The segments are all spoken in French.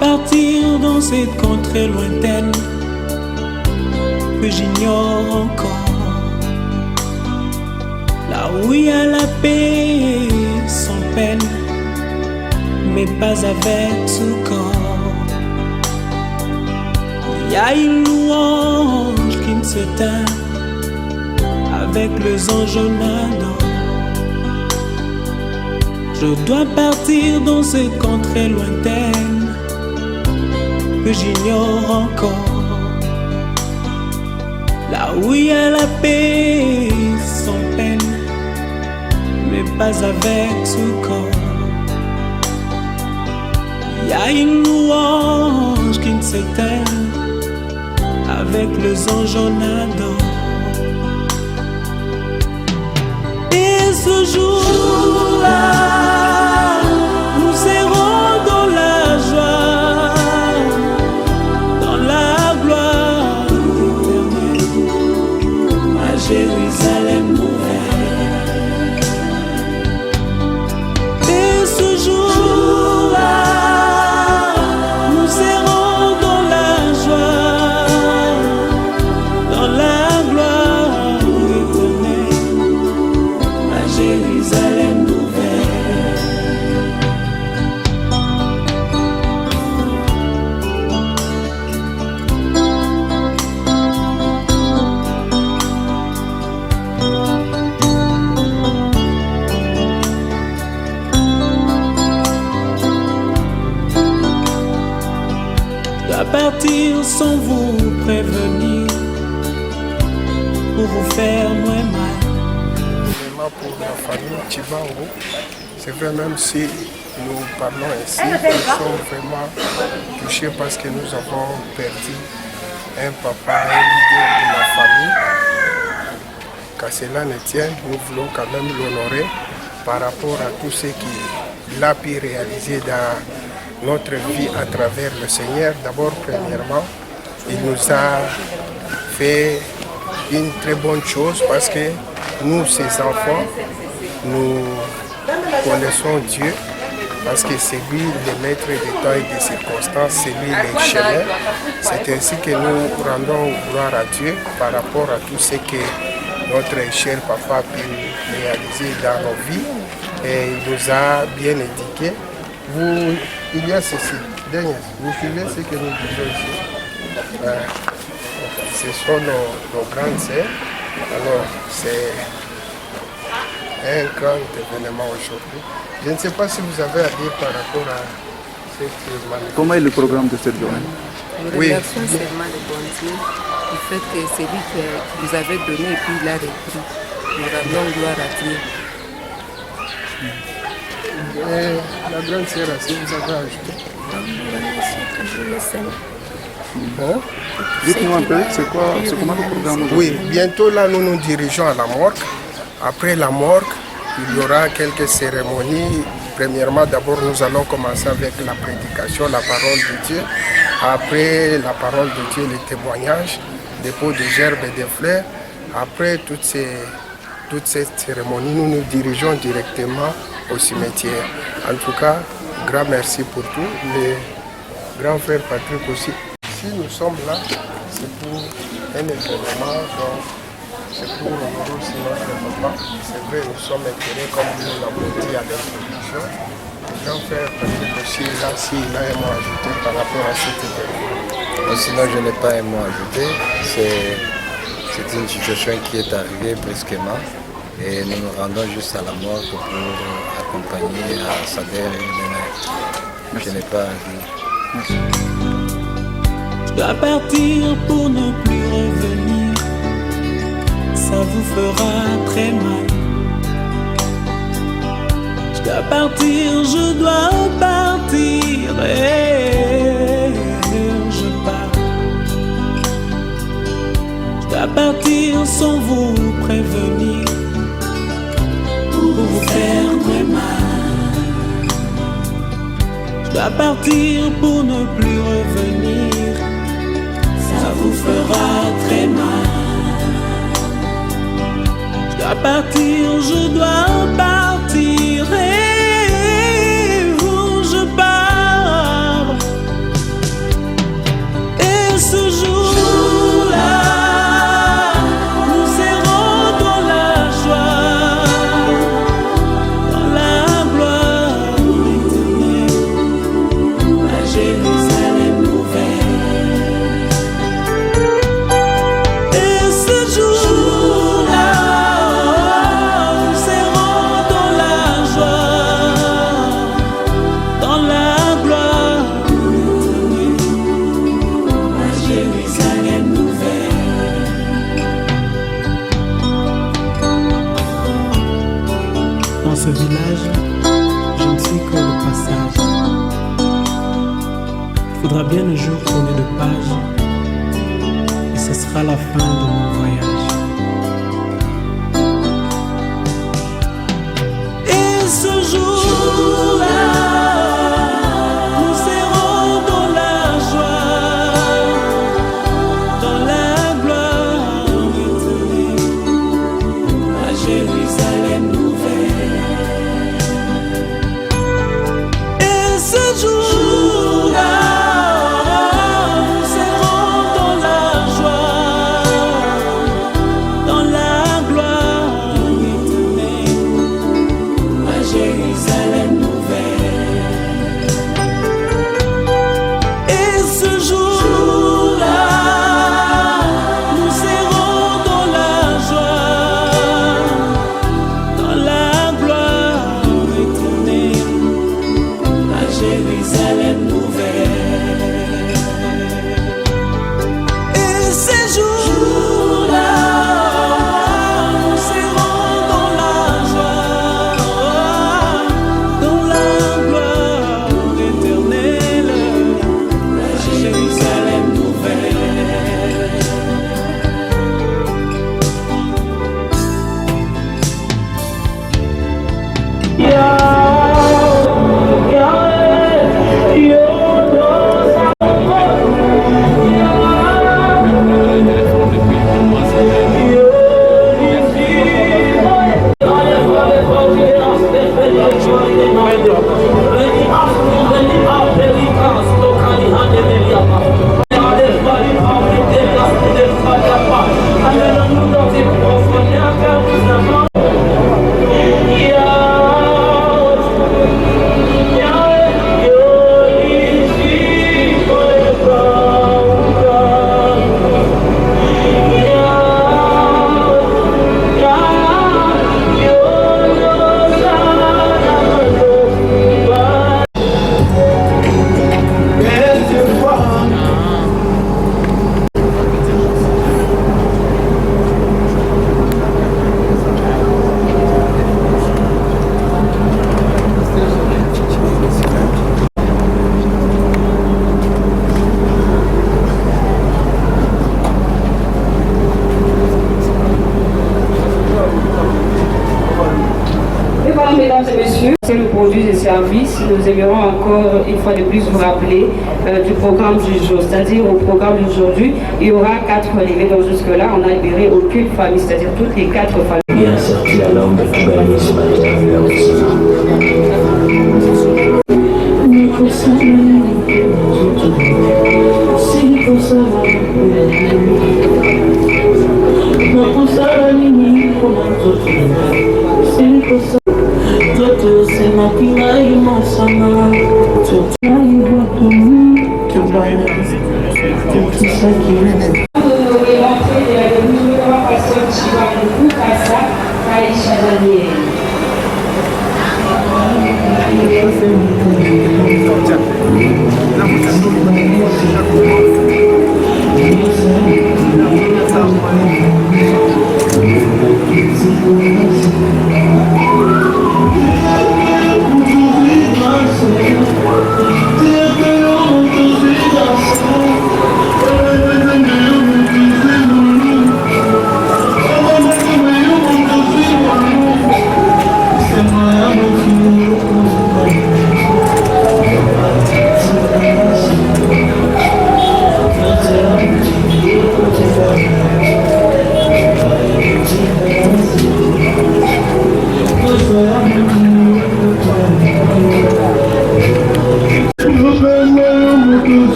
partir dans cette contrée lointaine que j'ignore encore, là où il y a la paix sans peine, mais pas avec ce corps. Il y a une louange qui ne s'éteint avec les anges nadant. Je dois partir dans cette contrée lointaine que j'ignore encore, là où il y a la paix sans peine, mais pas avec ce corps. Il y a une louange qui ne s'éteint avec les anges nadant. Et ce jour-là, nous serons dans la joie, dans la gloire éternelle, à Jérusalem nouvelle. Et ce jour-là, nous serons dans la joie, dans la gloire éternelle, à Jérusalem nouvelle. Je dois partir sans vous prévenir pour vous faire moins mal. Vraiment pour la famille Chibango, c'est vrai, même si nous parlons ainsi, nous sommes vraiment touchés parce que nous avons perdu un papa, un leader de la famille. Qu'à cela ne tienne, nous voulons quand même l'honorer par rapport à tout ce qu'il a pu réaliser dans notre vie à travers le Seigneur. D'abord, premièrement, il nous a fait une très bonne chose parce que nous, ses enfants, nous connaissons Dieu parce que c'est lui le maître des temps et des circonstances, c'est lui le chemin. C'est ainsi que nous rendons gloire à Dieu par rapport à tout ce que notre cher papa a pu réaliser dans nos vies. Et il nous a bien indiqué. Il y a ceci, Daniel, vous suivez ce que nous disons ici. Ce sont nos grandes sœurs. Alors, c'est un grand événement aujourd'hui. Je ne sais pas si vous avez à dire par rapport à cette manifestation. Comment est le programme de cette journée? Nous remercions seulement le bon Dieu du fait que c'est lui qui vous avait donné et puis il a repris. Nous rendons gloire à Dieu. Et la grande sœur, si vous avez ajouté. Hein? Dites-nous un peu, c'est comment le programme aujourd'hui? Oui, bientôt là nous nous dirigeons à la morgue. Après la morgue, il y aura quelques cérémonies. Premièrement, d'abord nous allons commencer avec la prédication, la parole de Dieu. Après la parole de Dieu, les témoignages, dépôt de gerbes et de fleurs. Après toute cette cérémonie, nous nous dirigeons directement au cimetière. En tout cas, grand merci pour tout. Les grands frères Patrick aussi. Si nous sommes là, c'est pour un événement, donc c'est pour honorer aussi notre papa. C'est vrai, nous sommes intéressés comme nous l'avons dit à l'introduction. Le grand frère Patrick aussi, là, s'il a un mot à ajouter par rapport à cet événement. Sinon, je n'ai pas un mot à ajouter. C'est une situation qui est arrivée brusquement. Et nous nous rendons juste à la morgue pour accompagner à sa dernière mère. Je n'ai pas à dire. Je dois partir pour ne plus revenir, ça vous fera très mal. Je dois partir, je dois partir, et je pars. Je dois partir sans vous prévenir, pour vous faire très mal. Je dois partir pour ne plus revenir, ça vous fera très mal. Je dois partir, je dois partir, et où je pars, Dans ce village, je ne suis que le passage. Il faudra bien un jour tourner de page, et ce sera la fin de mon voyage. Et ce jour-là, nous serons dans la joie, dans la gloire éternelle, à Jérusalem nouvelle. Et ce jour-là, nous serons dans la joie, dans la gloire éternelle, à Jérusalem nouvelle. Et ce jour-là, nous serons dans la joie, dans la gloire éternelle, à Jérusalem nouvelle. Et ces jours-là, nous serons dans la joie, dans la gloire éternelle, à Jérusalem nouvelle. Et voilà, mesdames et messieurs, c'est le produit des services. Nous aimerons encore une fois de plus vous rappeler du programme du jour, c'est-à-dire au programme d'aujourd'hui, il y aura 4 relevés. Donc jusque-là, on n'a libéré aucune famille, c'est-à-dire toutes les 4 familles. Bien sorti à l'homme de tout gagner ce matin, là aussi.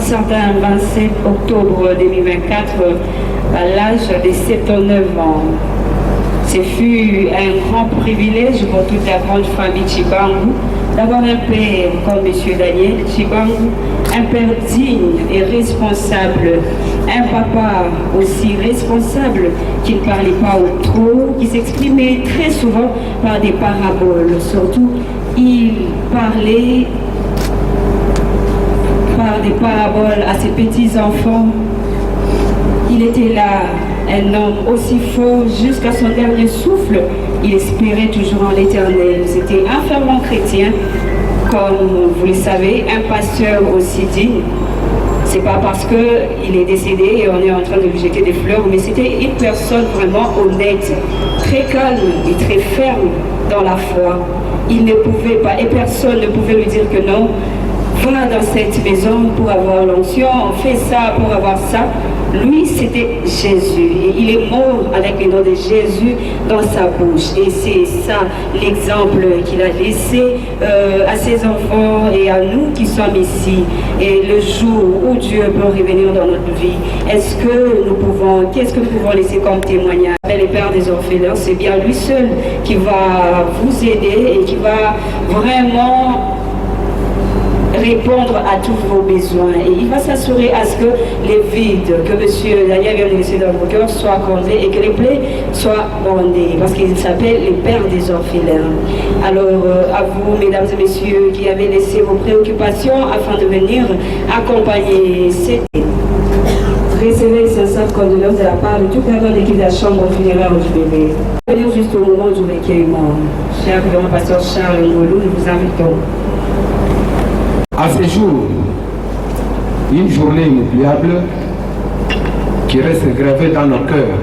certain 27 octobre 2024 à l'âge de 79 ans. Ce fut un grand privilège pour toute la grande famille Chibangu d'avoir un père comme M. Daniel Chibangu, un père digne et responsable, un papa aussi responsable qui ne parlait pas au trop, qui s'exprimait très souvent par des paraboles. Surtout, il parlait par des paraboles à ses petits-enfants. Il était là, un homme aussi fort jusqu'à son dernier souffle. Il espérait toujours en l'éternel. C'était un fervent chrétien, comme vous le savez, un pasteur aussi digne. C'est pas parce qu'il est décédé et on est en train de lui jeter des fleurs, mais c'était une personne vraiment honnête, très calme et très ferme dans la foi. Il ne pouvait pas, et personne ne pouvait lui dire que non, va dans cette maison pour avoir l'onction, fais ça pour avoir ça. Lui, c'était Jésus. Et il est mort avec le nom de Jésus dans sa bouche. Et c'est ça l'exemple qu'il a laissé à ses enfants et à nous qui sommes ici. Et le jour où Dieu peut revenir dans notre vie, qu'est-ce que nous pouvons laisser comme témoignage? Le Père des orphelins, c'est bien lui seul qui va vous aider et qui va vraiment répondre à tous vos besoins. Et il va s'assurer à ce que les vides que M. Daniel vient de laisser dans vos cœurs soient comblés et que les plaies soient bondées, parce qu'il s'appelle les Pères des orphelins. Alors, à vous, mesdames et messieurs, qui avez laissé vos préoccupations afin de venir accompagner cette... Recevez les sincères condoléances de la part de tout cadre d'équipe de la chambre funéraire du bébé. Venir juste au moment du recueillement. Cher grand pasteur Charles Ngolou, nous vous invitons. À ce jour, une journée inoubliable qui reste gravée dans nos cœurs.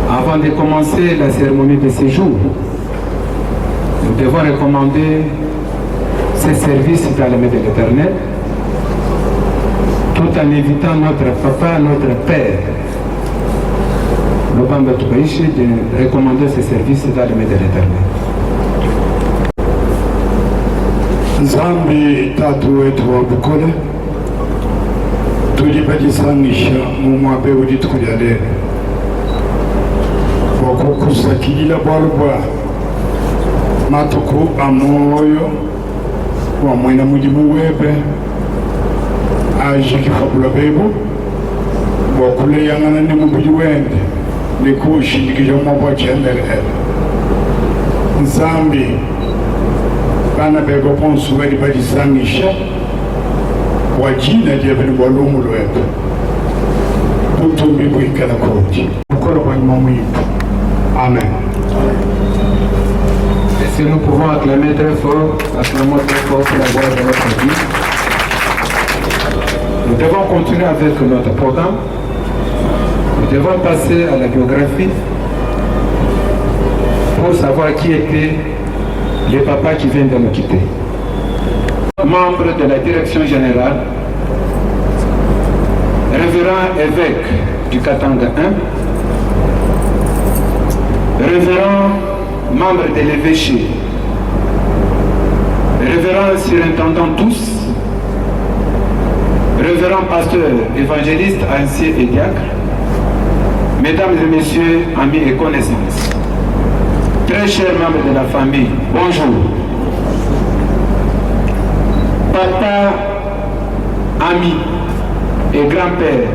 Avant de commencer la cérémonie de séjour, nous devons recommander ces services dans les mains de l'Éternel, tout en invitant notre papa, notre père, Lobamba Toubaïchi, de recommander ces services dans les mains de l'Éternel. Nzambi tatu wetu wa Bukole tulibajisangisha mu mwabe ulitukulia leo wakukusakilila bwalubwa matuku amoyo wa mwena mujibu webe ajikifabula bebo wakule yangana ni mubuji wende nikushindikisha mwabwa chendele Nzambi bana bego ponsu wadi bajisangisha wajina jebeni walumu lwetu tutumbi bwikala koti ukolo kwa imamu yitu. Amen. Et si nous pouvons acclamer très fort, acclamons très fort pour la gloire de notre vie. Nous devons continuer avec notre programme. Nous devons passer à la biographie pour savoir qui était le papa qui vient de nous quitter. Membre de la direction générale, révérend évêque du Katanga 1, révérend membre de l'évêché, révérend surintendant tous, révérend pasteur, évangéliste, ancien et diacre, mesdames et messieurs, amis et connaissances, très chers membres de la famille, bonjour. Papa, ami et grand-père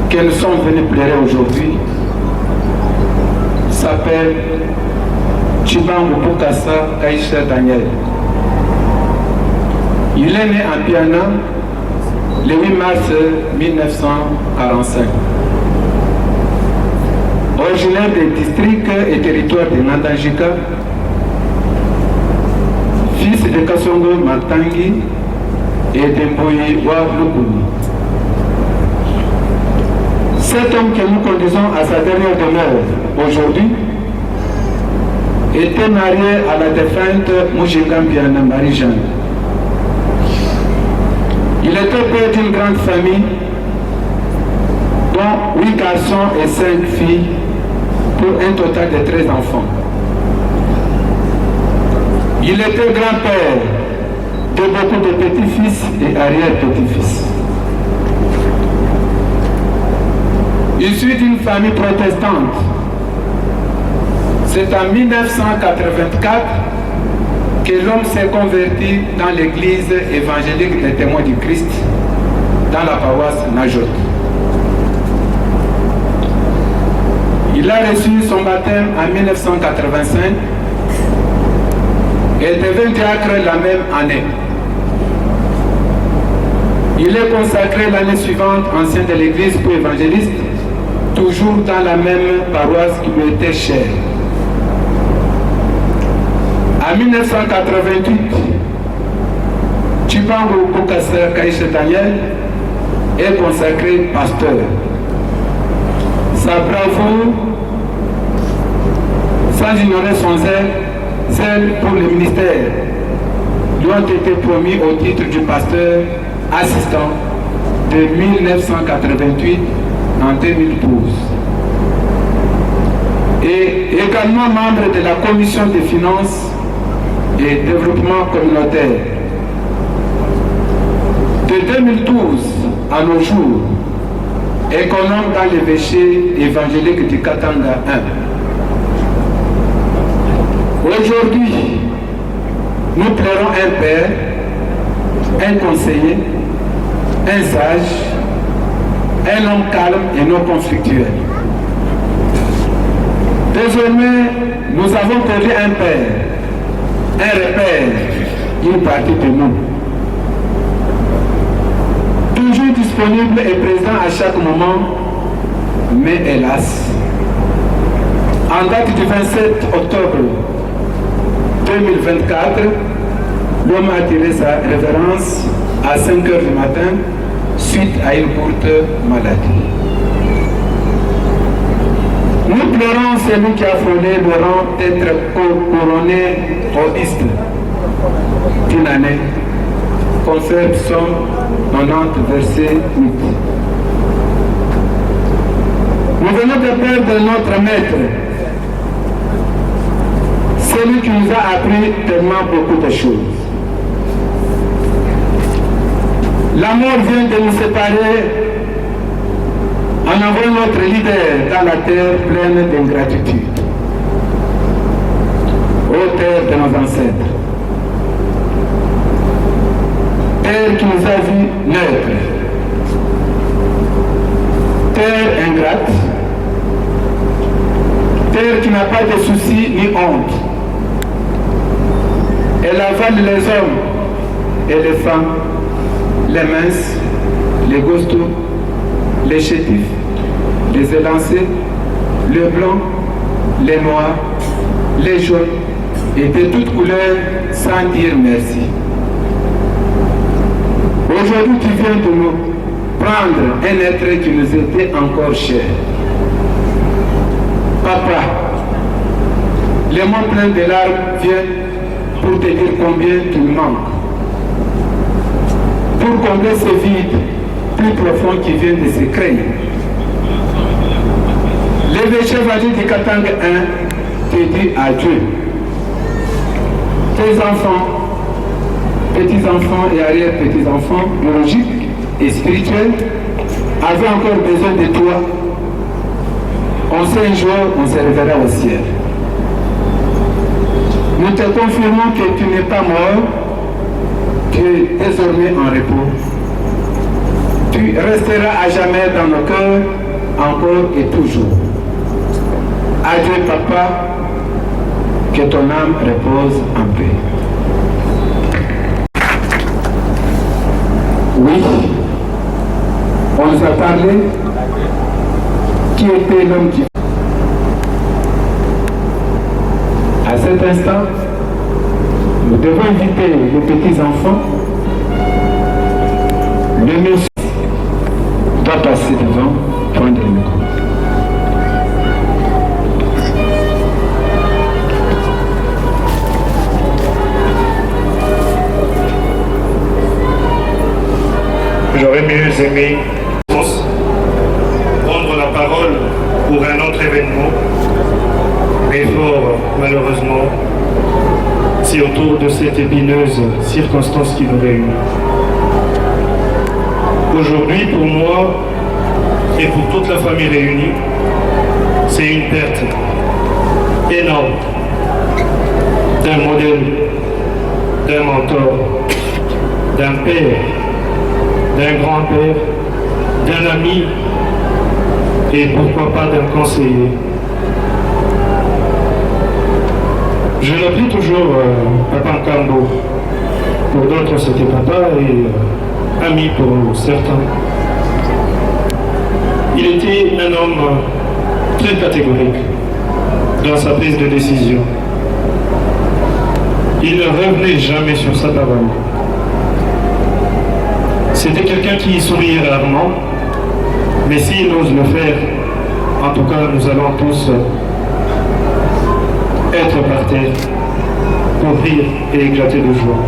que nous sommes venus pleurer aujourd'hui s'appelle Chibangu Bukasa Kaïcha Daniel. Il est né en Piana le 8 mars 1945. Originaire des districts et territoires de Nandajika, fils de Kassongo Matangi et d'Emboye Wabloukuni. Cet homme que nous conduisons à sa dernière demeure aujourd'hui était marié à la défunte Moujigambiana Marie-Jeanne. Il était père d'une grande famille dont 8 garçons et 5 filles pour un total de 13 enfants. Il était grand-père de beaucoup de petits-fils et arrière-petits-fils. Issu d'une famille protestante, c'est en 1984 que l'homme s'est converti dans l'église évangélique des Témoins du Christ dans la paroisse Najot. Il a reçu son baptême en 1985 et devint diacre la même année. Il est consacré l'année suivante ancien de l'église pour évangéliste, toujours dans la même paroisse qui lui était chère. En 1988, Chibango Boukassa Kaïche Daniel est consacré pasteur. Sa bravoure, sans ignorer son zèle pour le ministère, lui ont été promis au titre du pasteur assistant de 1988 en 2012. Et également membre de la commission des finances et développement communautaire. De 2012 à nos jours, économe dans l'évêché évangélique du Katanga 1. Aujourd'hui, nous plairons un père, un conseiller, un sage, un homme calme et non conflictuel. Désormais, nous avons perdu un père, un repère, une partie de nous. Toujours disponible et présent à chaque moment, mais hélas, en date du 27 octobre 2024, l'homme a tiré sa révérence à 5 h du matin suite à une courte maladie. Nous pleurons celui qui a frôlé le rang d'être couronné rodiste d'une année. Confère Psaume 90, verset 8. Nous venons de perdre notre maître, celui qui nous a appris tellement beaucoup de choses. La mort vient de nous séparer en envoyant notre leader dans la terre pleine d'ingratitude. Ô terre de nos ancêtres, terre qui nous a vus naître, terre ingrate, terre qui n'a pas de soucis ni honte. Elle avale les hommes et les femmes, les minces, les gostos, les chétifs, les élancés, les blancs, les noirs, les jaunes et de toutes couleurs sans dire merci. Aujourd'hui, tu viens de nous prendre un être qui nous était encore cher. Papa, les mots pleins de larmes viennent pour te dire combien tu manques. Pour combler ce vide plus profond qui vient de se créer. L'évêché évangélique du Katanga 1 te dit adieu. Tes enfants, petits-enfants et arrière-petits-enfants, biologiques et spirituels, avaient encore besoin de toi. On sait un jour, on se réveillera au ciel. Nous te confirmons que tu n'es pas mort, tu es désormais en repos. Tu resteras à jamais dans nos cœurs, encore et toujours. Adieu papa, que ton âme repose en paix. Oui, on nous a parlé qui était l'homme qui... À cet instant, nous devons inviter les petits-enfants. Le monsieur doit passer devant, prendre le micro. J'aurais mieux aimé prendre la parole pour un autre événement, mais fort malheureusement, si C'est autour de cette épineuse circonstance qui nous réunit. Aujourd'hui, pour moi et pour toute la famille réunie, c'est une perte énorme d'un modèle, d'un mentor, d'un père, d'un grand-père, d'un ami et pourquoi pas d'un conseiller. Je l'appelais toujours Papa Nkambo. Pour d'autres, c'était papa et ami pour certains. Il était un homme très catégorique dans sa prise de décision. Il ne revenait jamais sur sa parole. C'était quelqu'un qui souriait rarement, mais s'il ose le faire, en tout cas, nous allons tous être par terre pour rire et éclater de joie.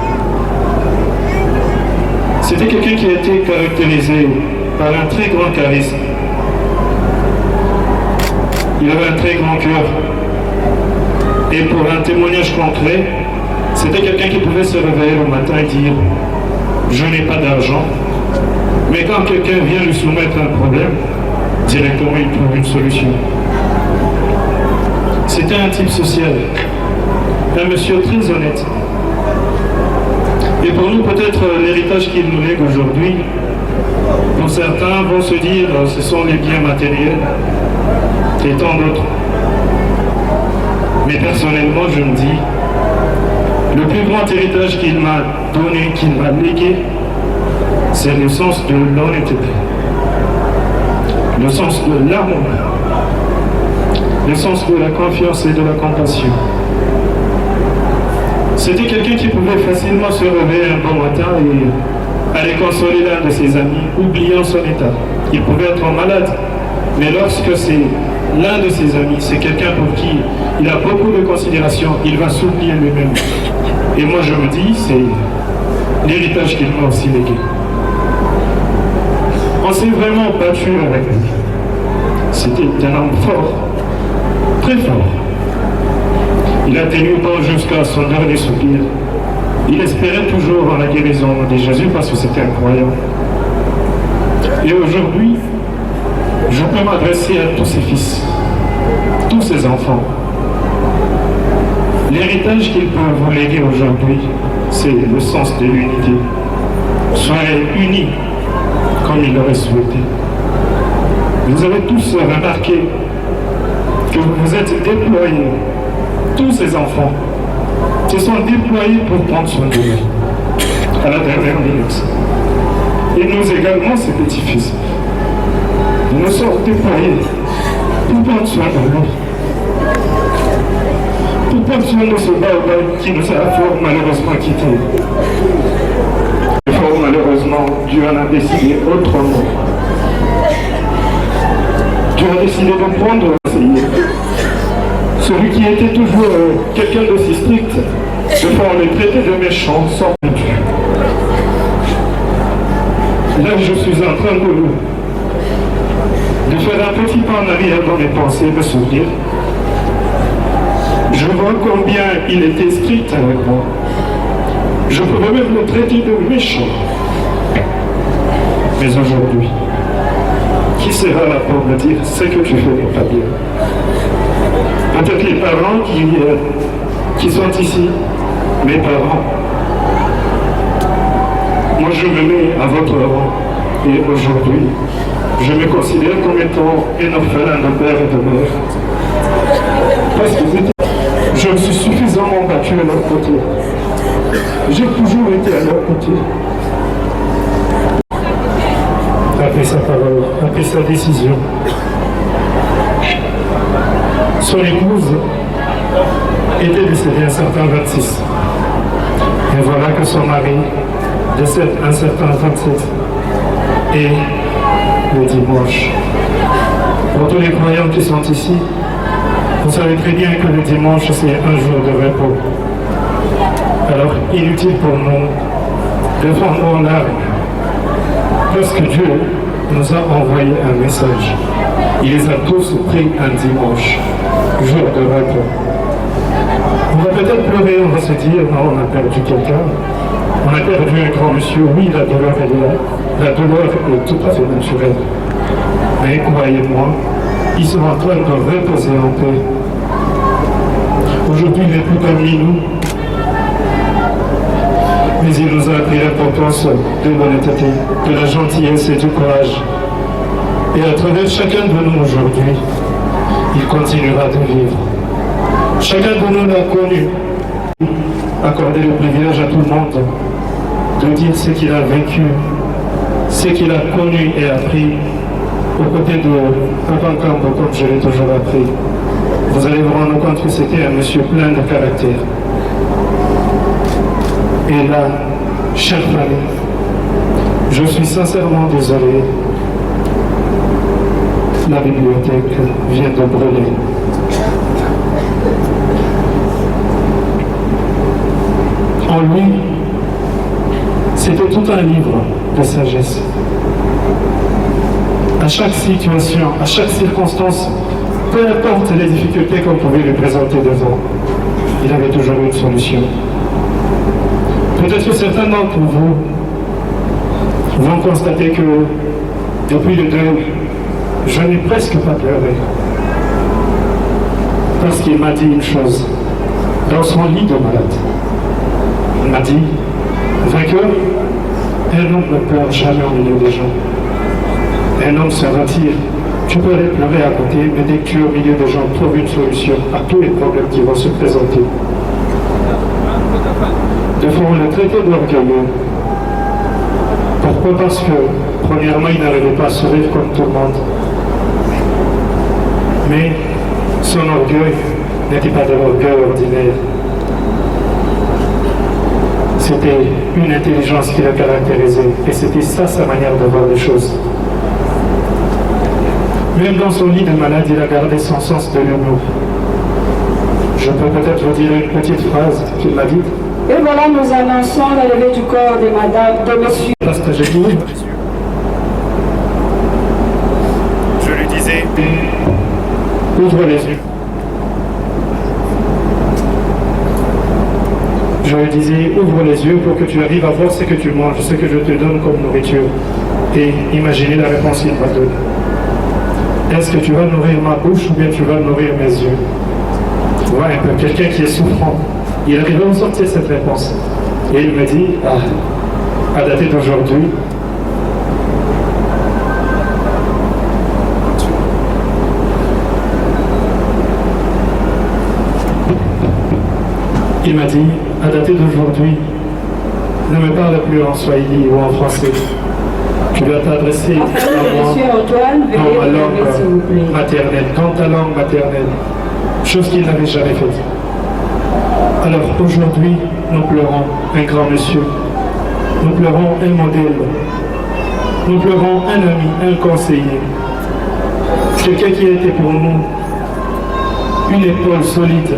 C'était quelqu'un qui a été caractérisé par un très grand charisme. Il avait un très grand cœur. Et pour un témoignage concret, c'était quelqu'un qui pouvait se réveiller le matin et dire « Je n'ai pas d'argent ». Mais quand quelqu'un vient lui soumettre un problème, directement il trouve une solution. C'était un type social, un monsieur très honnête. Et pour nous, peut-être l'héritage qu'il nous lègue aujourd'hui, pour certains vont se dire ce sont les biens matériels et tant d'autres. Mais personnellement, je me dis, le plus grand héritage qu'il m'a donné, qu'il m'a légué, c'est le sens de l'honnêteté, le sens de l'amour, le sens de la confiance et de la compassion. C'était quelqu'un qui pouvait facilement se réveiller un bon matin et aller consoler l'un de ses amis, oubliant son état. Il pouvait être malade, mais lorsque c'est l'un de ses amis, c'est quelqu'un pour qui il a beaucoup de considération, il va s'oublier lui-même. Et moi je me dis, c'est l'héritage qu'il m'a aussi légué. On s'est vraiment battu avec lui. C'était un homme fort, très fort. Il a tenu bon jusqu'à son dernier soupir. Il espérait toujours en la guérison de Jésus parce que c'était un croyant. Et aujourd'hui, je peux m'adresser à tous ses fils, tous ses enfants. L'héritage qu'ils peuvent vous léguer aujourd'hui, c'est le sens de l'unité. Soyez unis comme il l'aurait souhaité. Vous avez tous remarqué que vous vous êtes déployés, tous ces enfants se sont déployés pour prendre soin de lui à la dernière minute. Et nous également, ses petits-fils, nous nous sommes déployés pour prendre soin de lui. Pour prendre soin de ce baobab qui nous a fort malheureusement quittés. Fort malheureusement, Dieu en a décidé autrement. Dieu a décidé de prendre celui qui était toujours quelqu'un de si strict, de faire les traiter de méchants sans but. Là, je suis en train de faire un petit pas en arrière dans mes pensées, de sourire. Je vois combien il était strict avec moi. Je pouvais même le traiter de méchant. Mais aujourd'hui, qui sera là pour me dire ce que tu fais n'est pas bien? Peut-être les parents qui sont ici, mes parents. Moi, je me mets à votre rang. Et aujourd'hui, je me considère comme étant un orphelin de père et de mère. Parce que je me suis suffisamment battu à leur côté. J'ai toujours été à leur côté. Après sa parole, après sa décision, son épouse était décédée un certain 26. Et voilà que son mari décède un certain 27. Et le dimanche. Pour tous les croyants qui sont ici, vous savez très bien que le dimanche, c'est un jour de repos. Alors, inutile pour nous de prendre en larmes, parce que Dieu nous a envoyé un message. Il les a tous pris un dimanche, jour de repos. On va peut-être pleurer, on va se dire, non, on a perdu quelqu'un. On a perdu un grand monsieur. Oui, la douleur, elle est là. La douleur est tout à fait naturelle. Mais croyez-moi, ils sont en train de reposer en paix. Aujourd'hui, il n'est plus parmi nous. Mais il nous a appris l'importance de l'honnêteté, de la gentillesse et du courage. Et à travers chacun de nous aujourd'hui, il continuera de vivre. Chacun de nous l'a connu. Accorder le privilège à tout le monde de dire ce qu'il a vécu, ce qu'il a connu et appris aux côtés de Papa Nkambo, comme je l'ai toujours appris. Vous allez vous rendre compte que c'était un monsieur plein de caractère. Et là, chère famille, je suis sincèrement désolé. La bibliothèque vient de brûler. En lui, c'était tout un livre de sagesse. À chaque situation, à chaque circonstance, peu importe les difficultés qu'on pouvait lui présenter devant, il avait toujours une solution. Peut-être que certains d'entre vous vont constater que depuis le deuil, je n'ai presque pas pleuré. Parce qu'il m'a dit une chose, dans son lit de malade. Il m'a dit, vainqueur, un homme ne pleure jamais au milieu des gens. Un homme se retire. Tu peux aller pleurer à côté, mais dès que tu es au milieu des gens, trouve une solution à tous les problèmes qui vont se présenter. De fois, on l'a traité d'orgueilleux. Pourquoi? Parce que, premièrement, il n'arrivait pas à sourire comme tout le monde. Mais son orgueil n'était pas de l'orgueil ordinaire. C'était une intelligence qui le caractérisait. Et c'était ça sa manière de voir les choses. Même dans son lit de malade, il a gardé son sens de l'humour. Je peux peut-être vous dire une petite phrase qu'il m'a dite. Et voilà, nous annonçons la levée du corps de madame, de monsieur. Parce que j'ai dit, je lui disais, ouvre les yeux. Je lui disais, ouvre les yeux pour que tu arrives à voir ce que tu manges, ce que je te donne comme nourriture. Et imaginez la réponse qu'il m'a donnée. Est-ce que tu vas nourrir ma bouche ou bien tu vas nourrir mes yeux? Vois un peu, quelqu'un qui est souffrant. Il arrive à me sortir cette réponse. Et il me dit, à dater d'aujourd'hui, il m'a dit, à dater d'aujourd'hui, ne me parle plus en swahili ou en français. Tu dois t'adresser à moi dans ma langue maternelle, dans ta langue maternelle, chose qu'il n'avait jamais faite. Alors aujourd'hui, nous pleurons un grand monsieur, nous pleurons un modèle, nous pleurons un ami, un conseiller, quelqu'un qui a été pour nous une épaule solide.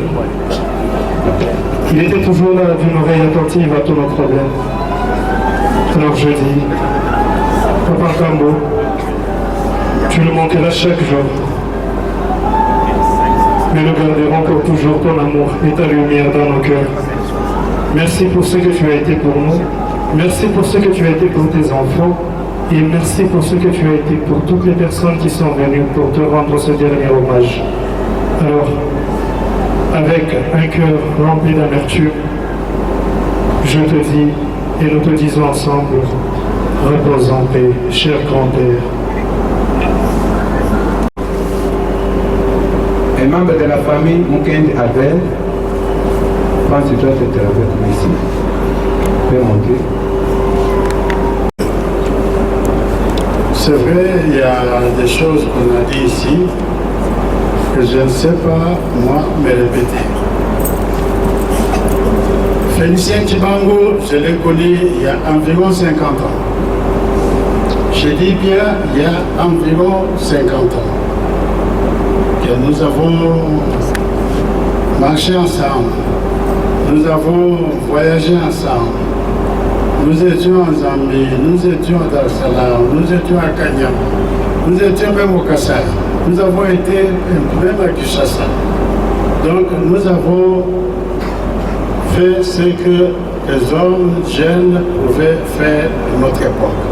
Il était toujours là d'une oreille attentive à tous nos problèmes. Alors je dis, Papa Nkambo, tu nous manqueras chaque jour. Mais nous garderons pour toujours ton amour et ta lumière dans nos cœurs. Merci pour ce que tu as été pour nous. Merci pour ce que tu as été pour tes enfants. Et merci pour ce que tu as été pour toutes les personnes qui sont venues pour te rendre ce dernier hommage. Alors, avec un cœur rempli d'amertume, je te dis, et nous te disons ensemble, repose en paix, cher grand-père. Un membre de la famille Mukend Albert, je pense que tu dois être avec moi ici. Tu peux monter. C'est vrai, il y a des choses qu'on a dit ici que je ne sais pas, moi, me répéter. Félicien Tchibango, je l'ai connu il y a environ 50 ans. Je dis bien, il y a environ 50 ans. Que nous avons marché ensemble, nous avons voyagé ensemble, nous étions en Zambie, nous étions à Dar es Salaam, nous étions à Kanyama, nous étions même au Kassai, nous avons été même à Kinshasa. Donc nous avons fait ce que les hommes jeunes pouvaient faire à notre époque.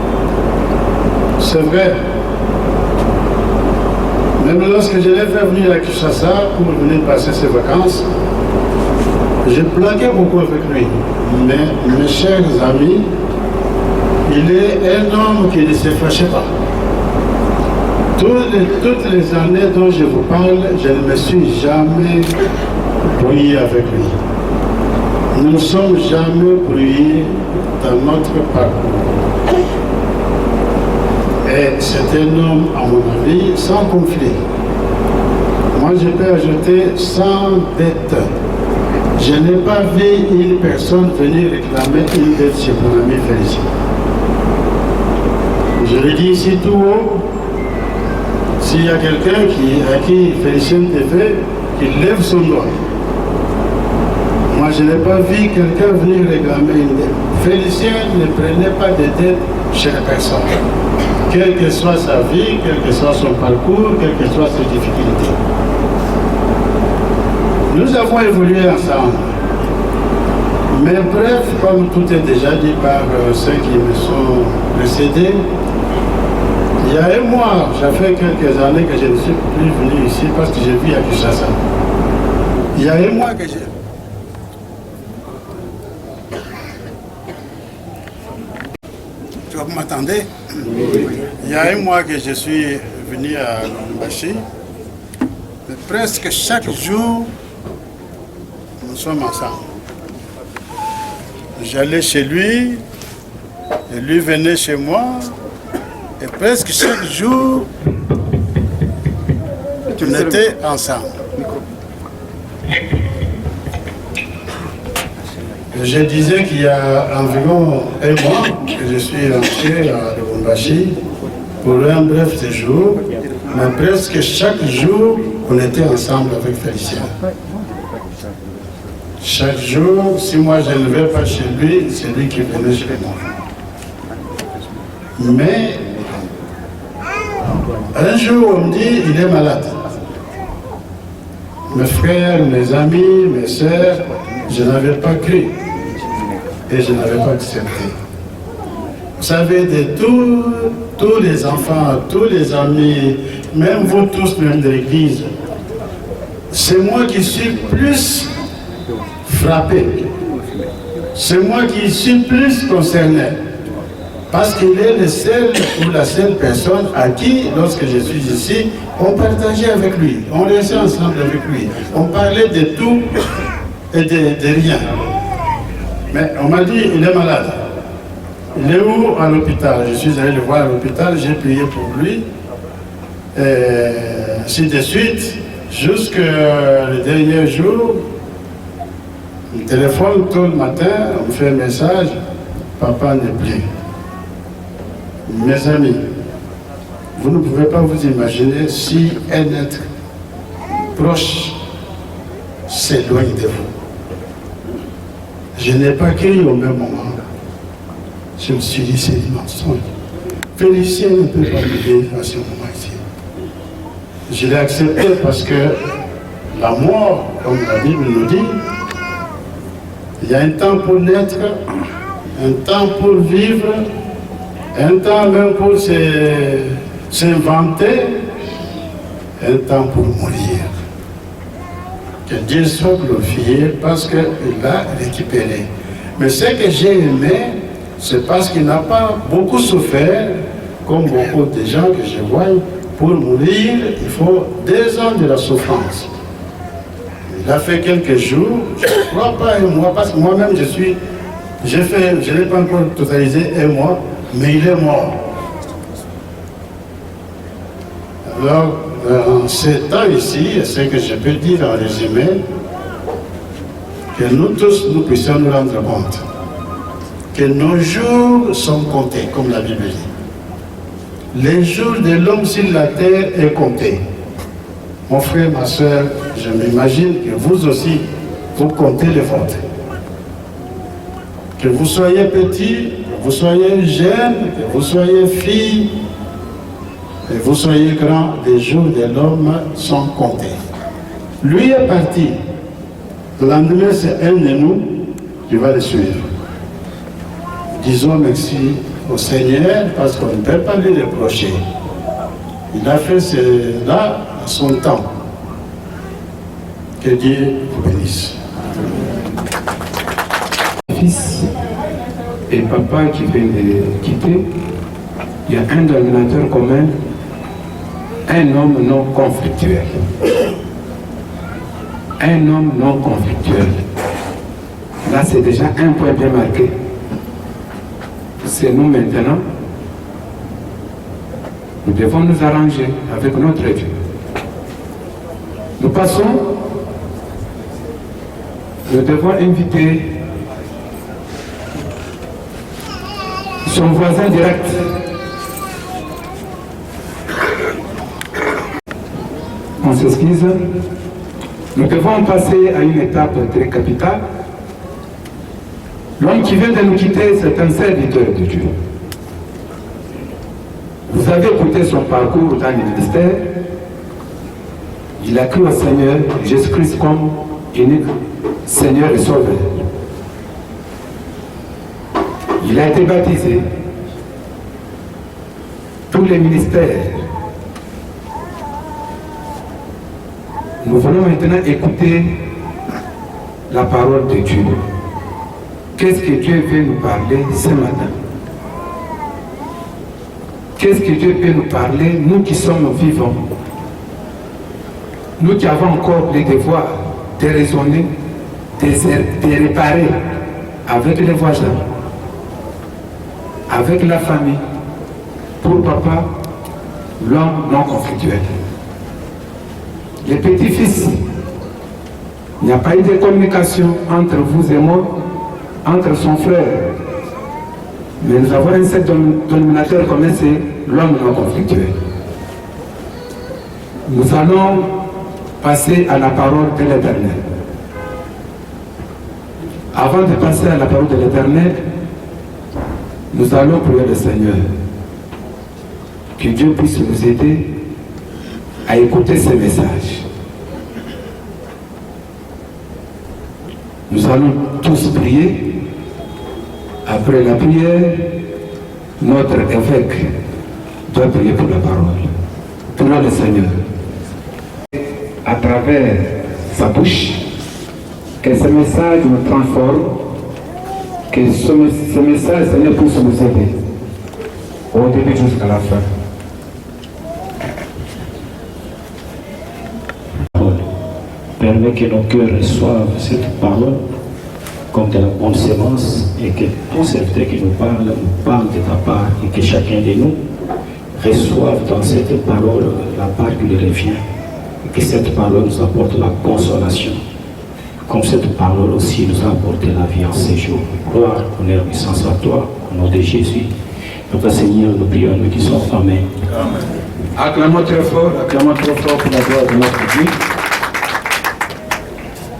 C'est vrai. Même lorsque je l'ai fait venir à Kinshasa pour venir passer ses vacances, j'ai plaqué beaucoup avec lui. Mais mes chers amis, il est un homme qui ne se fâchait pas. Toutes les années dont je vous parle, je ne me suis jamais brouillé avec lui. Nous ne sommes jamais brouillés dans notre parcours. Et c'est un homme, à mon avis, sans conflit. Moi, je peux ajouter sans dette. Je n'ai pas vu une personne venir réclamer une dette chez mon ami Félicien. Je le dis ici tout haut, s'il y a quelqu'un à qui Félicien devait, qu'il lève son doigt. Moi, je n'ai pas vu quelqu'un venir réclamer une dette. Félicien ne prenait pas de dette chez la personne. Quelle que soit sa vie, quel que soit son parcours, quelles que soient ses difficultés. Nous avons évolué ensemble. Mais bref, comme tout est déjà dit par ceux qui me sont précédés, il y a un mois, ça fait quelques années que je ne suis plus venu ici parce que je vis à Kinshasa. Il y a un mois que j'ai... Vous m'entendez? Il y a un mois que je suis venu à Lubumbashi. Mais presque chaque jour, nous sommes ensemble. J'allais chez lui, et lui venait chez moi, et presque chaque jour, on était ensemble. Je disais qu'il y a environ un mois que je suis rentré à Lubumbashi pour un bref séjour, mais presque chaque jour, on était ensemble avec Félicien. Chaque jour, si moi je ne vais pas chez lui, c'est lui qui venait chez moi. Mais un jour, on me dit il est malade. Mes frères, mes amis, mes sœurs, je n'avais pas cru et je n'avais pas accepté. Vous savez, de tous les enfants, tous les amis, même vous tous, même de l'église, c'est moi qui suis plus frappé. C'est moi qui suis plus concerné. Parce qu'il est le seul ou la seule personne à qui, lorsque je suis ici, on partageait avec lui, on restait ensemble avec lui, on parlait de tout et de rien. Mais on m'a dit, il est malade. Il est où? À l'hôpital. Je suis allé le voir à l'hôpital, j'ai prié pour lui. Et ainsi de suite, jusqu'au dernier jour, le téléphone tout le matin, on me fait un message, papa n'est plus. Mes amis, vous ne pouvez pas vous imaginer si un être proche s'éloigne de vous. Je n'ai pas crié au même moment. Je me suis dit, c'est un mensonge. Félicien ne peut pas m'aider à ce moment ici. Je l'ai accepté parce que la mort, comme la Bible nous dit, il y a un temps pour naître, un temps pour vivre, un temps même pour s'inventer, un temps pour mourir. Que Dieu soit glorifié parce qu'il l'a récupéré. Mais ce que j'ai aimé, c'est parce qu'il n'a pas beaucoup souffert, comme beaucoup de gens que je vois. Pour mourir, il faut 2 ans de la souffrance. Il a fait quelques jours, je ne crois pas un mois, parce que moi-même je n'ai pas encore totalisé un mois, mais il est mort. Alors, dans ce temps ici, ce que je peux dire en résumé, que nous tous, nous puissions nous rendre compte que nos jours sont comptés, comme la Bible dit. Les jours de l'homme sur la terre est compté. Mon frère, ma soeur, je m'imagine que vous aussi, vous comptez les vôtres. Que vous soyez petit, que vous soyez jeune, que vous soyez fille, que vous soyez grand, les jours de l'homme sont comptés. Lui est parti. Le lendemain, c'est un de nous tu vas le suivre. Disons merci au Seigneur parce qu'on ne peut pas lui reprocher. Il a fait cela à son temps. Que Dieu vous bénisse. Fils et papa qui vient de quitter, il y a un dominateur commun, un homme non conflictuel. Un homme non conflictuel. Là, c'est déjà un point bien marqué. C'est nous maintenant. Nous devons nous arranger avec notre Dieu. Nous passons. Nous devons inviter son voisin direct. On s'excuse. Nous devons passer à une étape très capitale. L'homme qui vient de nous quitter, c'est un serviteur de Dieu. Vous avez écouté son parcours dans le ministère. Il a cru au Seigneur Jésus-Christ comme unique Seigneur et Sauveur. Il a été baptisé. Tous les ministères. Nous voulons maintenant écouter la parole de Dieu. Qu'est-ce que Dieu veut nous parler ce matin? Qu'est-ce que Dieu peut nous parler, nous qui sommes vivants? Nous qui avons encore les devoirs de raisonner, de réparer avec les voisins, avec la famille, pour papa, l'homme non conflictuel. Les petits-fils, il n'y a pas eu de communication entre vous et moi, entre son frère. Mais nous avons un seul dominateur commun, c'est l'homme non conflictuel. Nous allons passer à la parole de l'Éternel. Avant de passer à la parole de l'Éternel, nous allons prier le Seigneur. Que Dieu puisse nous aider à écouter ces messages. Nous allons tous prier. Après la prière, notre évêque doit prier pour la parole. Prions le Seigneur. À travers sa bouche, que ce message nous transforme, que ce message, Seigneur, puisse nous aider au début jusqu'à la fin. Permets que nos cœurs reçoivent cette parole comme de la bonne sémence et que tout serviteur qui nous parle de ta part et que chacun de nous reçoive dans cette parole la part qui lui revient et que cette parole nous apporte la consolation comme cette parole aussi nous a apporté la vie en ces jours. Gloire, honneur, puissance à toi, au nom de Jésus. Notre Seigneur, nous prions, nous disons Amen. Acclamons très fort pour la gloire de notre Dieu.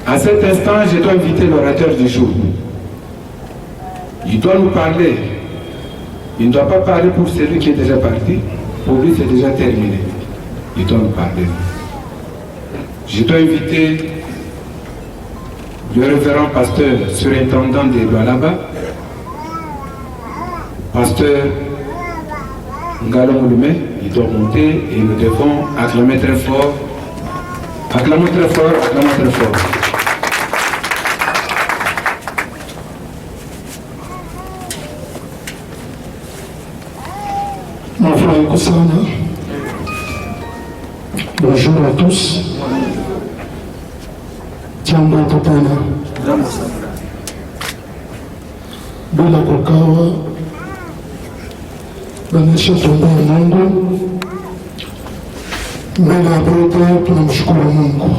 À cet instant, je dois inviter l'orateur du jour. Il doit nous parler. Il ne doit pas parler pour celui qui est déjà parti. Pour lui, c'est déjà terminé. Il doit nous parler. Je dois inviter le révérend pasteur surintendant des Lualaba, pasteur Ngalo Mouloumé. Il doit monter et nous devons acclamer très fort. Acclamons très fort, acclamons très fort. Mon frère Koussana, bonjour à tous. Jambo Totana. Bila kukawa, banisha tuombe Mungu. Mbele ya yote tunamshukuru Mungu.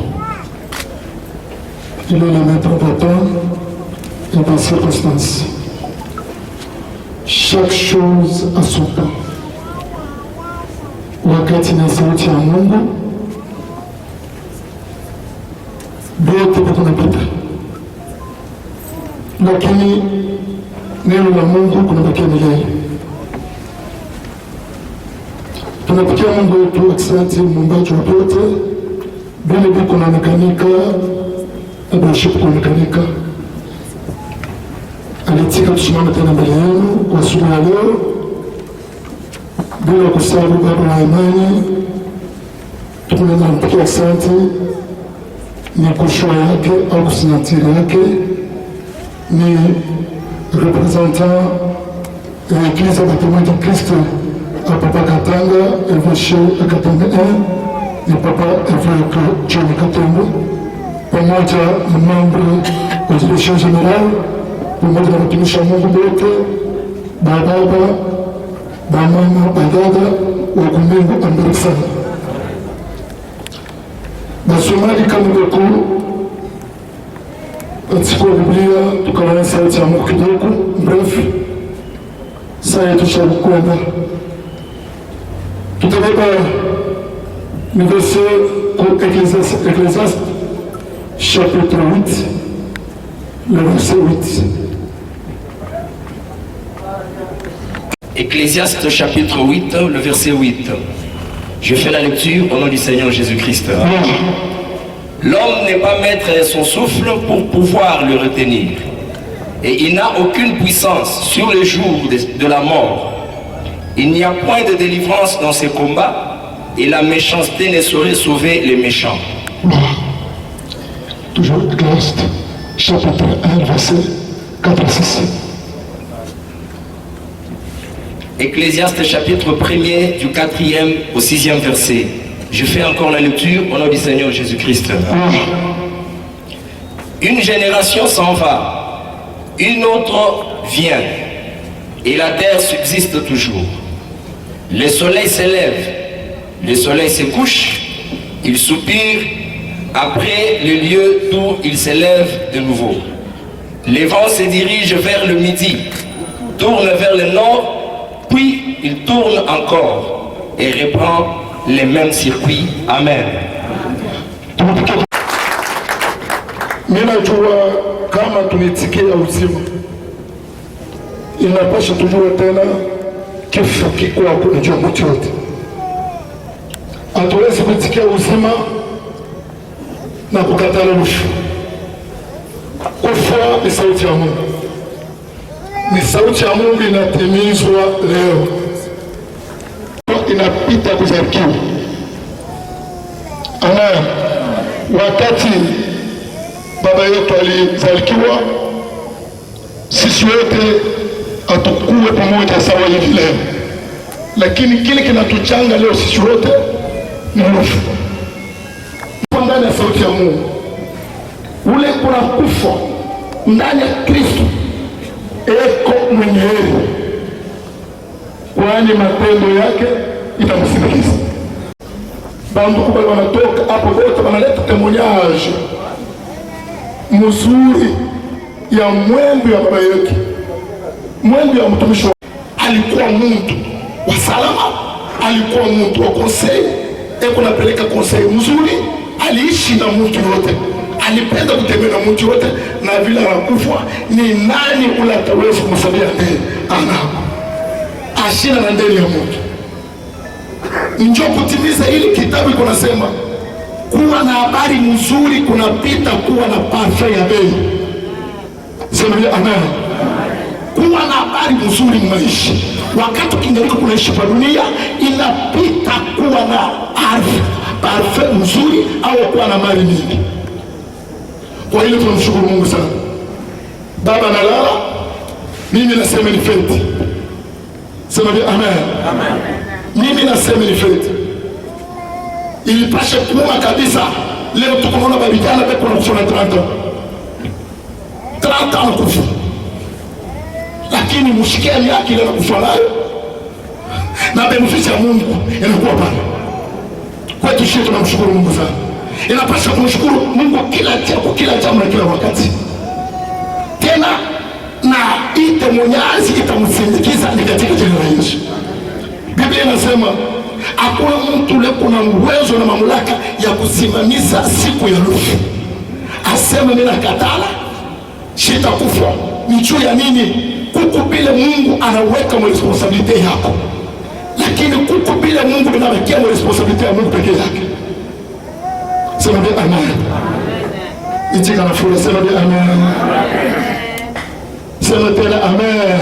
Il est le maître de temps et des circonstances. Chaque chose a son temps. Wakati na sauti ya Mungu vyote vikunapita, lakini neno la Mungu kunabakia milele. Tunapikia Mungu wetu asante, muumbaji wa vyote vile vikunaonekanika na visivyoonekanika. katika tusimame tena mbele yenu kwa asubuhi ya leo bila kusahau baba wa imani. Tunampigia asante ni kushua yake au kusinatiri yake ni représentant de l'église de témoin de Christ à Papa Katanga, évêché à Katanga 1, ni Papa évêque John Katongo, pamoja na membre wa direction générale, pamoja na watumishi wa Mungu wote, bababa, bamama, badada, wakumbingu ambele sana. Nasomali Kamugoko, katika Biblia, tukaona sauti ya Mungu kidogo, mrefu. Saa yetu shakwenda. Tutabeba le verset pour Ecclésiaste, chapitre 8, le verset 8. Ecclésiaste chapitre 8, le verset 8. Je fais la lecture au nom du Seigneur Jésus-Christ. L'homme n'est pas maître de son souffle pour pouvoir le retenir. Et il n'a aucune puissance sur les jours de la mort. Il n'y a point de délivrance dans ses combats, et la méchanceté ne saurait sauver les méchants. Toujours Ecclésiaste, chapitre 1, verset 4 à 6. Ecclésiaste chapitre 1er du 4e au 6e verset. Je fais encore la lecture au nom du Seigneur Jésus-Christ. Une génération s'en va. Une autre vient, et la terre subsiste toujours. Le soleil s'élève, le soleil se couche, il soupire après le lieu d'où il s'élève de nouveau. Les vents se dirigent vers le midi, tournent vers le nord, puis il tourne encore et reprend les mêmes circuits. Amen. Kama tumetikia uzima inapasha tujue tena kifo kiko kunijua mtu yote. Hatuwezi kutikia uzima na kukatala rushwa. Kufa ni sauti ya Mungu, ni sauti ya Mungu inatimizwa leo, inapita kuzarikiwa. Wakati baba yetu alizalikiwa, sisi wote hatukuwe pamoja sawa hivi leo, lakini kile kinatuchanga leo sisi wote ni rufu. Ndani ya sauti ya Mungu ule kuna kufa ndani ya Kristo eko mwenye heri, kwani matendo yake itamsindikiza. Bandu kubali wanatoka hapo wote wanaleta témoignage mzuri ya mwendo ya baba yetu, mwendo ya mtumishi. Alikuwa mtu wa salama, alikuwa mtu wa konsei, eko napeleka konsei mzuri, aliishi na mtu yote, alipenda kutembea na mtu yote, na vile anakufa ni nani ule ataweza kumsaidia ndani anako ashina na ndani ya mtu. Njoo kutimiza ili kitabu iko nasema kuwa na habari mzuri kunapita kuwa na parfum ya bei. Sema amen. Kuwa na habari mzuri maisha, wakati kingalika kunaishi kwa dunia, inapita kuwa na parfum mzuri au kuwa na mali mingi. Kwa hiyo tunamshukuru Mungu sana. Baba nalala, mimi nasema ni feti. Sema amen. Amen. Mimi nasema ni feti. Ilipasha kuuma kabisa. Leo tukoona babijana beko na kufa na 30 ans kufa, lakini mshikiani yake ile na kufa nayo na benefisi ya Mungu inakuwa pale kwetu. Sisi tunamshukuru Mungu sana. Inapasha kumshukuru Mungu kila jambo na kila wakati. Tena na ite mwenyazi itamsindikiza ni katika jina la Yesu. Biblia inasema hakuna mtu ule kuna uwezo na mamlaka ya kusimamisha siku ya rufu. Asema mimi nakatala, sitakufa. Ni juu ya nini? Kuku bila Mungu anaweka responsibility yako, lakini kuku bila Mungu inabakia responsibility ya Mungu pekee yake. Sema amen. Itika na furaha, sema amen. Sema tena amen.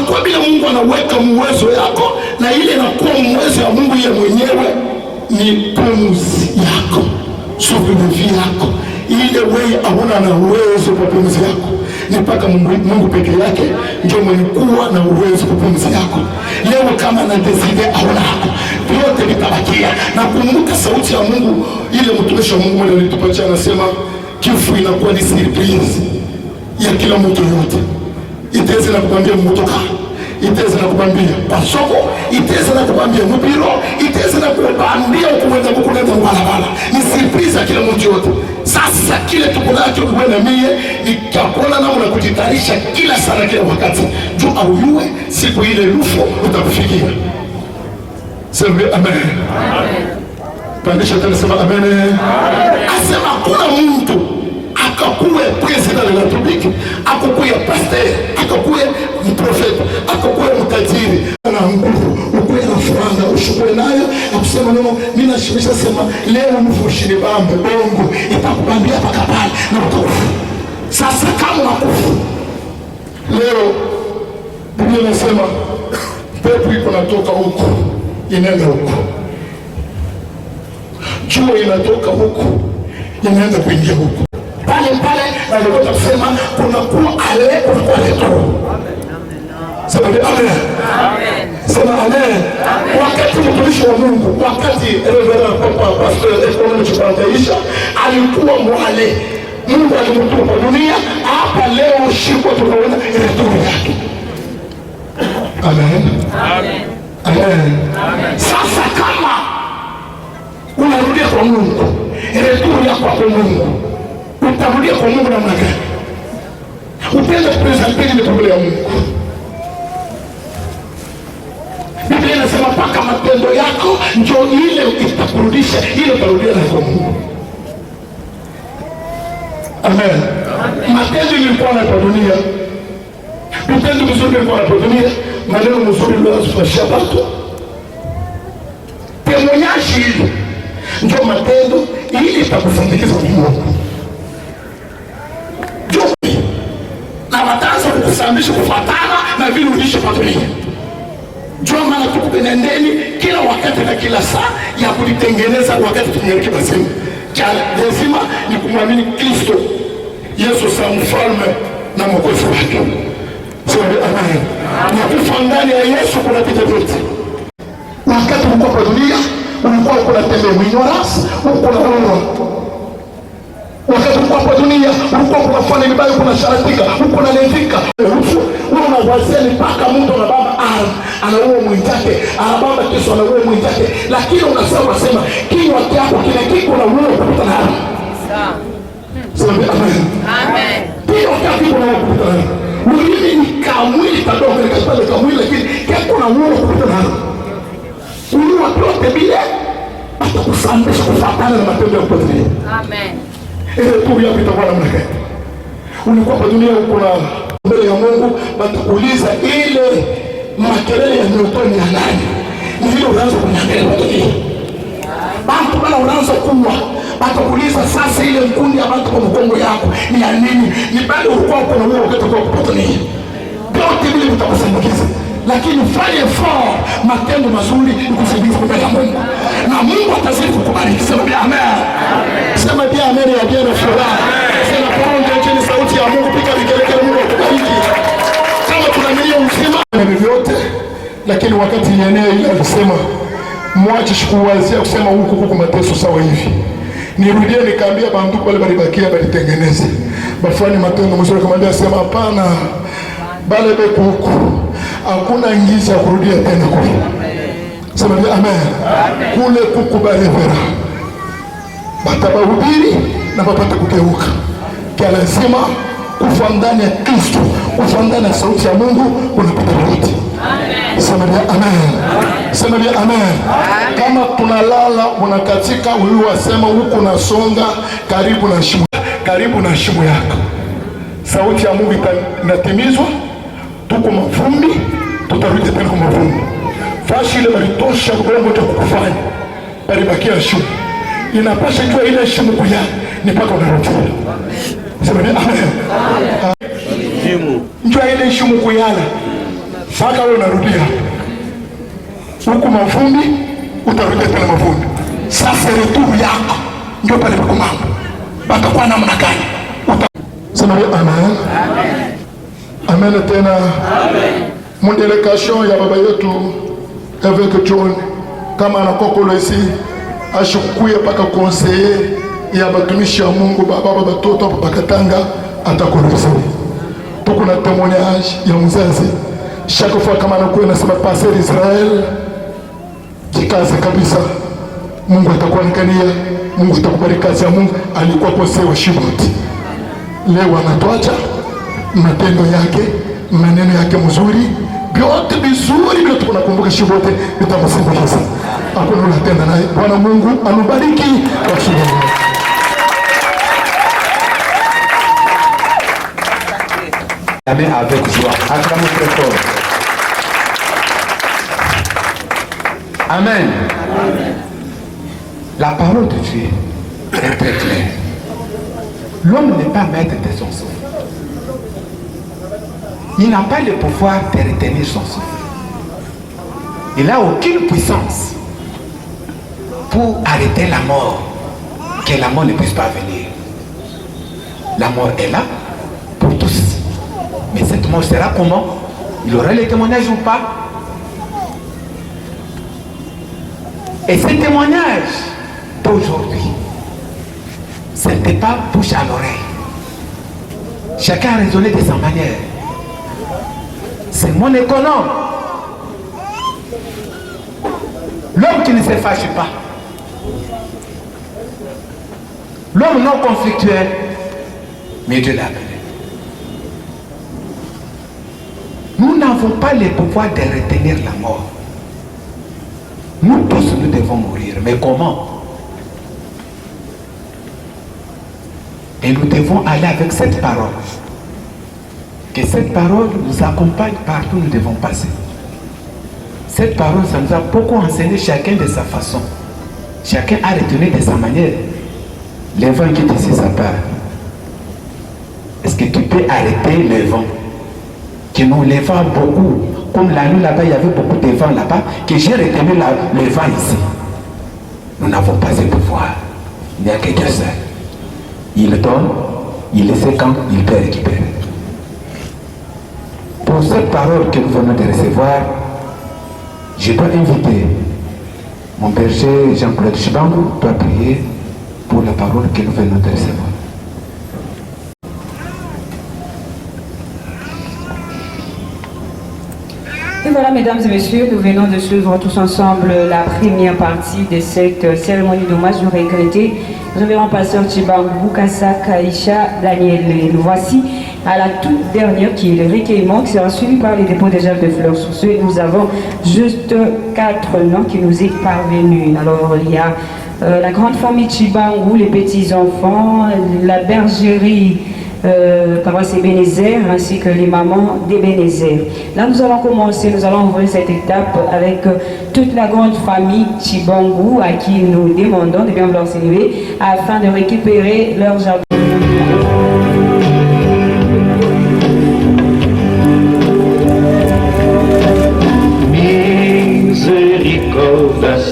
Kwa bila Mungu anaweka uwezo yako, na ile inakuwa uwezo ya Mungu yeye mwenyewe ni pumzi yako, sovereignty yako. Ile wewe hauna na uwezo kwa pumzi yako, ni mpaka Mungu peke yake ndio mwenye kuwa na uwezo kwa pumzi yako. Leo kama na deside hauna hako, vyote vitabakia. Na kumbuka sauti ya Mungu, ile mtumishi wa Mungu mmoja alitupatia, anasema kifo inakuwa ni surprise ya kila mtu yote. Itaweza na kukwambia mtoka, itaweza na kukwambia pasoko, itaweza na kukwambia mpiro, itaweza na kukwambia kuweza kukuleta barabara. Ni surprise ya kila mtu yote. Sasa kile tuko nacho wewe na mimi ni chakula, na unakujitayarisha kila sana kila wakati. Juu auyue siku ile rufo utakufikia. Sema amen. Amen. Pandisha tena sema amen. Amen. Asema kuna mtu akakuwe president de la République, akakuwe pasteur, akakuwe mprofeta, akakuwe mtajiri, na nguvu ukuwe na furaha ushukue nayo, na kusema neno mimi nashimisha sema leo mfushini bambe bongo itakubambia paka pale na utakufa. Sasa kama unakufa leo, Biblia inasema pepo iko natoka huko inaenda huko, jua inatoka huko inaenda kuingia huko pale pale, na ndio kusema kuna kuwa ale kwa leto. Sema amen. Amen. Sema amen. Wakati mtumishi wa Mungu, wakati Reverend Papa Pastor Ekonomi Chipantaisha alikuwa mwale, Mungu alimtuma dunia hapa leo shiko tunaona returu yake. Amen. Amen. Amen. Sasa kama unarudia kwa Mungu, returu yako kwa Mungu, utarudia kwa Mungu namna gani? Upenda kupresenteni mbele ya Mungu. Biblia inasema paka matendo yako ndio ile itakurudisha, ile utarudia na kwa Mungu. Amen. Matendo ilikuwa na dunia, matendo mzuri ilikuwa na dunia, maneno mzuri lazima watu. Temonyashi hili ndio matendo ili itakusindikiza Mungu. Na wataanza kukusambisha kufuatana na vile ulishopatia. Jua maana tukupenendeni kila wakati na kila saa ya kulitengeneza wakati tumelekea masimu. Cha lazima ni kumwamini Kristo Yesu sa mfalme na mwokozi wake. Sema amen. Na kufa ndani ya Yesu kuna vitu vyote. Wakati uko kwa dunia ulikuwa unatembea ignorance, uko na roho. Wakati uko kwa dunia ulikuwa unafanya vibaya, kuna sharatika, uko na levika. Wewe unawazia mpaka mtu na baba anaua mwenzake, anababa kesho anaua mwenzake, lakini unasema kinywa chako kile kiko na uwezo kupita na hapo. Sawa. Sema amen. Amen. Ndio wakati kuna kupita. Mwili ni kamwili kadogo, ni kipande cha mwili, lakini kiko na uwezo kupita na hapo. Uli watu wote bila atakusambisha kufuatana na matendo ya kupotea. Amen. Tu ya pita kwa namna gani? Ulikuwa kwa dunia uko na mbele ya Mungu, batakuuliza ile makelele ya nyotoni ya nani? Ni vile unaanza kunyang'anya watu hii. Bantu bana unaanza kuwa, batakuuliza sasa ile mkundi ya bantu kwa mkongo yako ni ya nini? Ni bado ulikuwa uko na wewe wakati kwa kupata nini? Yote vile vitakusindikiza. Lakini fanye for matendo mazuri ikusindikiza mbele ya Mungu. Na Mungu atazidi kukubariki. Sema bi amen. Sema bi amen ya bien na furaha. Sema pamoja chini sauti ya Mungu, piga vigelegele, Mungu akubariki. Kama tunaaminia uzima na vyote, lakini wakati yenyewe ile alisema mwache kuwazia kusema huku mateso sawa hivi. Nirudie nikaambia banduku wale balibakia balitengeneze. Bafanye matendo mzuri, kama sema hapana. Bale beko huku hakuna ngiza kurudia tena kule. Sema amen. Kule kuku balevera batabahubiri na bapata kugeuka. Kia lazima kufa ndani ya Kristo, kufa ndani ya sauti ya Mungu, unapata baraka. Sema amen. Sema amen. Kama tunalala unakatika, wewe wasema huko unasonga karibu na shimo, karibu na shimo yako. Sauti ya Mungu inatimizwa. Tuko mavumbi, tutarudi tena kwa mavumbi. Fashi ile balitosha kugongo cha kukufanya, balibakia shimo. Inapasha jua ile shimo kuya ni paka unarudia. Sema amen. Njoo ile ishumu kuyala. Sasa wewe unarudia. Huku mavumbi utarudia tena mavumbi. Sasa retour yako ndio pale kwa mambo. Batakuwa namna gani? Sema amen. Amen tena. Amen. Mon délégation ya baba yetu avec John kama anakokolo ici ashukuye paka conseiller ya batumishi ya Mungu baba batoto baba Katanga atakoleza. Tuko na témoignage ya mzazi chaque fois kama anakuwa anasema pasteur Israel jikaze kabisa, Mungu atakuonekania, Mungu atakubariki. Kazi ya Mungu alikuwa conseiller wa Shiboti, leo anatuacha matendo yake, maneno yake mzuri, vyote vizuri vyote tunakumbuka Shiboti, vitamsindikiza. Hakuna unatenda naye. Bwana Mungu anubariki kwa Shiboti. Amen avec joie. Acclamons très fort. Amen. Amen. La parole de Dieu est très claire. L'homme n'est pas maître de son souffle. Il n'a pas le pouvoir de retenir son souffle. Il n'a aucune puissance pour arrêter la mort, que la mort ne puisse pas venir. La mort est là pour tous. Mais cette mort sera comment? Il aura les témoignages ou pas? Et ces témoignages d'aujourd'hui, ce n'était pas bouche à l'oreille. Chacun a raisonné de sa manière. C'est mon économe. L'homme qui ne se fâche pas. L'homme non conflictuel. Mais Dieu l'a appelé. Nous n'avons pas le pouvoir de retenir la mort. Nous tous, nous devons mourir. Mais comment? Et nous devons aller avec cette parole. Que cette parole nous accompagne partout où nous devons passer. Cette parole, ça nous a beaucoup enseigné, chacun de sa façon. Chacun a retenu de sa manière. Le vent qui est ici, ça part. Est-ce que tu peux arrêter le vent? Que nous les vents beaucoup, comme la nuit là-bas, il y avait beaucoup de vent là-bas, que j'ai retenu le vent ici. Nous n'avons pas ce pouvoir. Il n'y a que Dieu seul. Il donne, il le sait quand il peut récupérer. Pour cette parole que nous venons de recevoir, je dois inviter mon berger Jean-Claude Chibangu doit prier pour la parole que nous venons de recevoir. Et voilà, mesdames et messieurs, nous venons de suivre tous ensemble la première partie de cette cérémonie d'hommage du regretté révérend pasteur Chibangu Kassak Aïcha Daniel. Et nous voici à la toute dernière qui est le recueillement qui sera suivi par les dépôts des germes de fleurs. Sur ce, nous avons juste 4 noms qui nous est parvenus. Alors, il y a la grande famille Chibangu, les petits-enfants, la bergerie paroisse Ebenezer ainsi que les mamans d'Ebenezer. Là nous allons commencer, nous allons ouvrir cette étape avec toute la grande famille Chibangu à qui nous demandons de bien vouloir s'élever afin de récupérer leur jardin.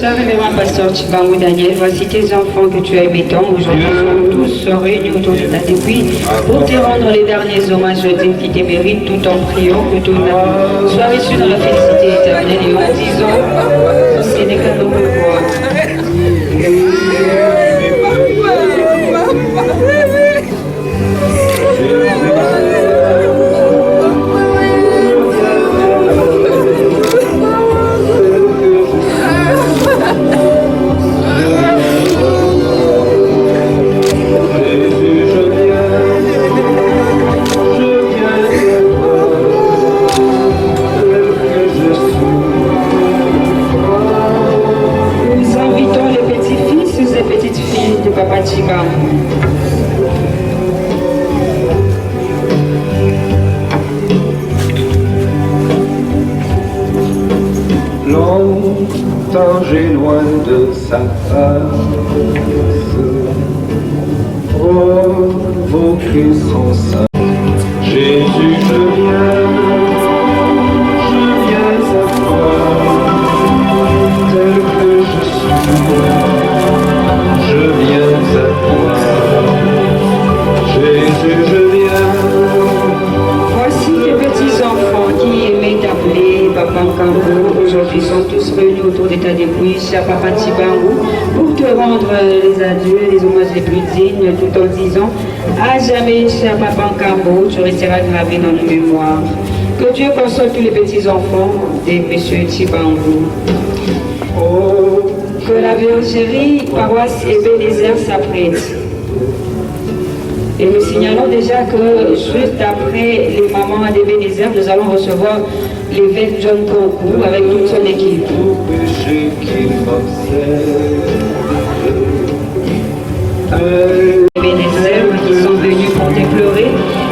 Cher révérend pasteur Chibangu Daniel, voici tes enfants que tu as aimés tant. Aujourd'hui sont tous réunis autour de ta dépouille pour te rendre les derniers hommages dignes qui te méritent, tout en priant que ton âme soit reçue dans la félicité éternelle et en disant ce n'est qu'un au revoir. Longtemps j'ai loin de sa face invoquer son sein. Jésus, je viens à toi, tel que je suis, je viens à toi. Jésus, je viens. Voici les petits enfants qui aimaient t'appeler Papa Nkambo. Aujourd'hui sont tous réunis autour de ta dépouille, cher Papa Tshibangou, pour te rendre les adieux, les hommages les plus dignes, tout en disant à jamais, cher Papa Nkambo, tu resteras gravé dans nos mémoires. Que Dieu console tous les petits enfants de M. Tshibangou. Oh, que la bergerie paroisse Ebenezer s'apprête. Et nous signalons déjà que juste après les mamans d'Ebenezer, nous allons recevoir l'évêque John Konkou avec toute son équipe. Ebenezer qui sont venus pour déplorer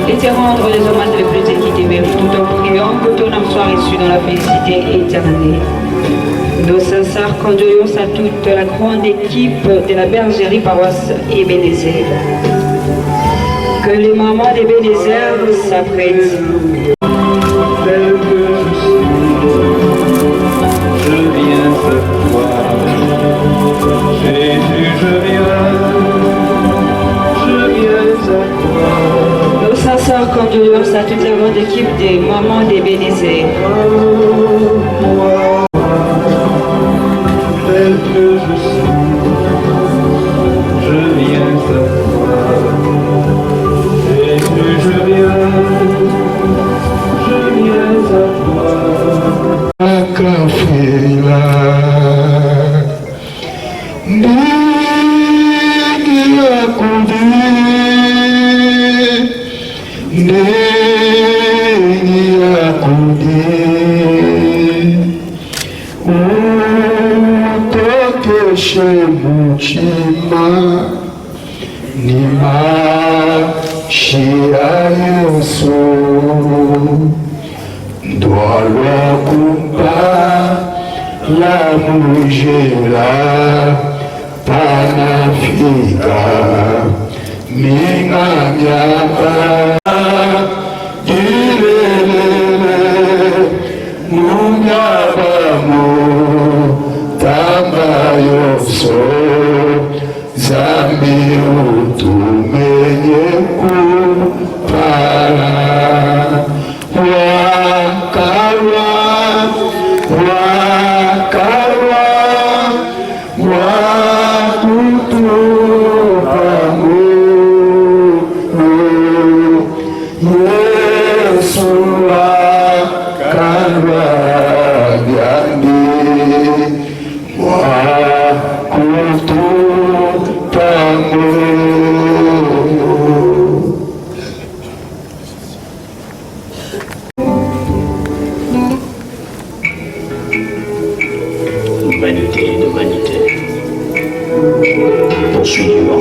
et te rendre les hommages les plus dignes qui te méritent, tout en priant que ton âme soit reçue dans la félicité éternelle. Nos sincères condoléances à toute la grande équipe de la bergerie paroisse Ebenezer. Que les mamans d'Ebenezer s'apprêtent. Je viens à toi, Jésus, je viens à toi. Nos sincères condoléances à toute la grande équipe des mamans d'Ebenezer. Tel que je suis, je viens à toi. Jésus, je viens à toi. Akafela ndege yakundi utokeshe mutima nima shia Yesu doit combat la mugera panafika minga nyapa ilele munyabamu tamba yoso zambi utumenye kupara Vanité de vanité, poursuit du vent.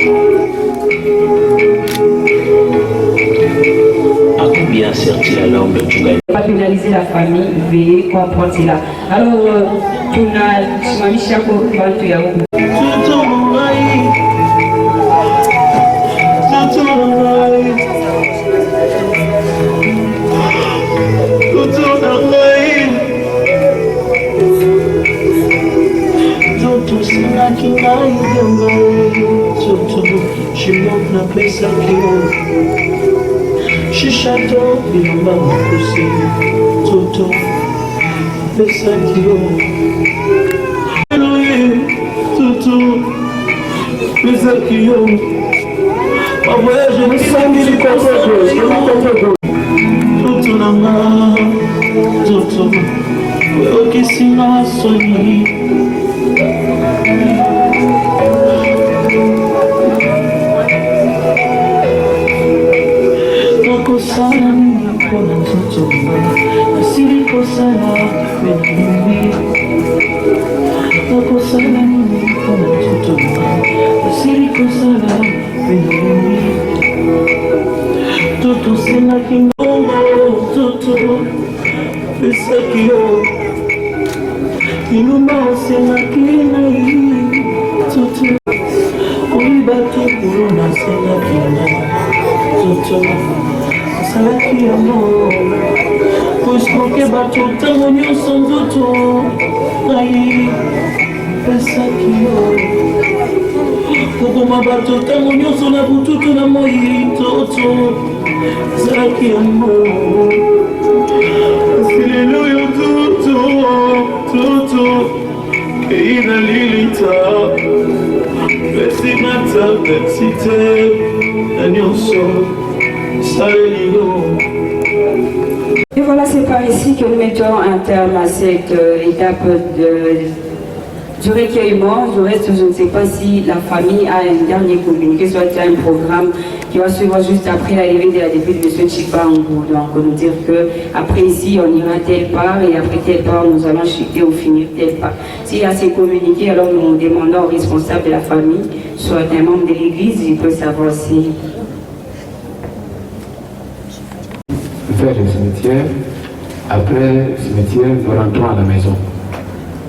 À combien sert-il la langue de Tchougaï? Pas pénaliser la famille, veuillez comprendre cela. Alors, tu n'as pas mis chaque bantu ya huko. Shishato bilamba makusi toto pesa kio toto pesa kio ma voyage ni samedi toto nanga toto okisina soni Kosana mwana mtoto asili kosana kwenye kosana mwana mtoto asili kosana kwenye toto sina kingongo toto pesa kio inuma sina kinai toto uibaki kuruna sina kinai Toto asalaki yango koskoke bato ntango nyonso nzoto ngai pesaki yo kokoma bato ntango nyonso na bututu na moi toto asalaki yango kasi lelo yo toto kei na lilita pesimata pesite na nyonso saleli yo. Et voilà, c'est par ici que nous mettons un terme à cette étape du recueillement. Du reste, je ne sais pas si la famille a un dernier communiqué, soit il y a un programme qui va suivre juste après l'arrivée de la députée de M. Chibango. Donc, nous dire qu'après ici, on ira telle part et après telle part, nous allons chuter ou finir telle part. S'il y a ces communiqués, alors nous demandons aux responsables de la famille, soit un membre de l'église, il peut savoir si... Vers le cimetière. Après le cimetière, nous rentrons à la maison.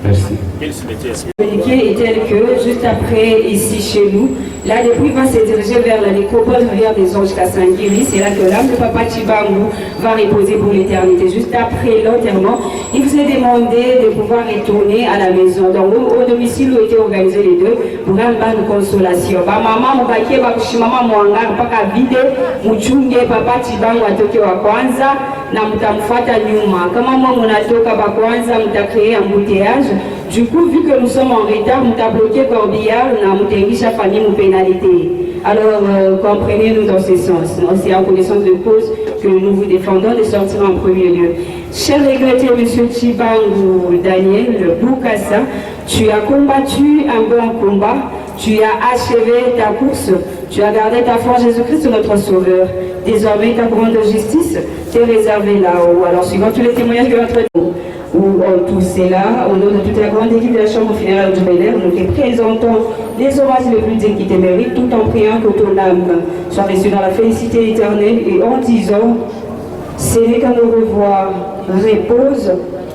Merci. Le communiqué est tel que, juste après, ici chez nous, la dépouille va se diriger vers la nécropole rivière des Anges Kassangiri. C'est là que l'âme de Papa Chibango va reposer pour l'éternité. Juste après l'enterrement, il vous est demandé de pouvoir retourner à la maison. Donc, au domicile où étaient organisés les deux, pour une bonne consolation. Maman, mbakie, bakushimama mwanga, mpaka vide, mchunge Papa Chibango atoke wa kwanza, na mtamfuata nyuma. Kama mwa mnatoka ba kwanza, mtakréer embouteillage. Du coup, vu que nous sommes en retard, nous avons bloqué Corbillard, nous avons déguisé famille une pénalité. Alors, comprenez-nous dans ce sens. C'est en connaissance de cause que nous vous défendons de sortir en premier lieu. Cher regretté M. Chibango Daniel Boukassa, tu as combattu un bon combat, tu as achevé ta course, tu as gardé ta foi en Jésus-Christ, notre Sauveur. Désormais, ta grande justice t'est réservée là-haut. Alors, suivant tous les témoignages de notre où tout cela, au nom de toute la grande équipe de la Chambre funéraire du Bel-Air, nous te présentons les hommages les plus dignes qui te méritent, tout en priant que ton âme soit reçue dans la félicité éternelle et en disant, c'est qu'à nous revoir, repose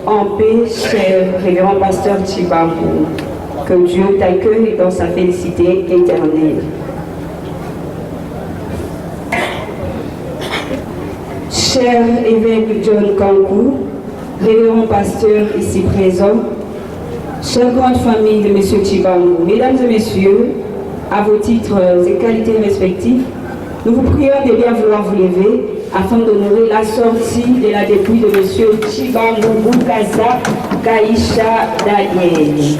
en paix, cher révérend pasteur Chibango. Que Dieu t'accueille dans sa félicité éternelle. Cher évêque John Kankou, révérend pasteur ici présent, chère grande famille de M. Chibango, mesdames et messieurs, à vos titres et qualités respectifs, nous vous prions de bien vouloir vous lever afin d'honorer la sortie de la dépouille de M. Chibango Boukassa Kaïcha Daniel.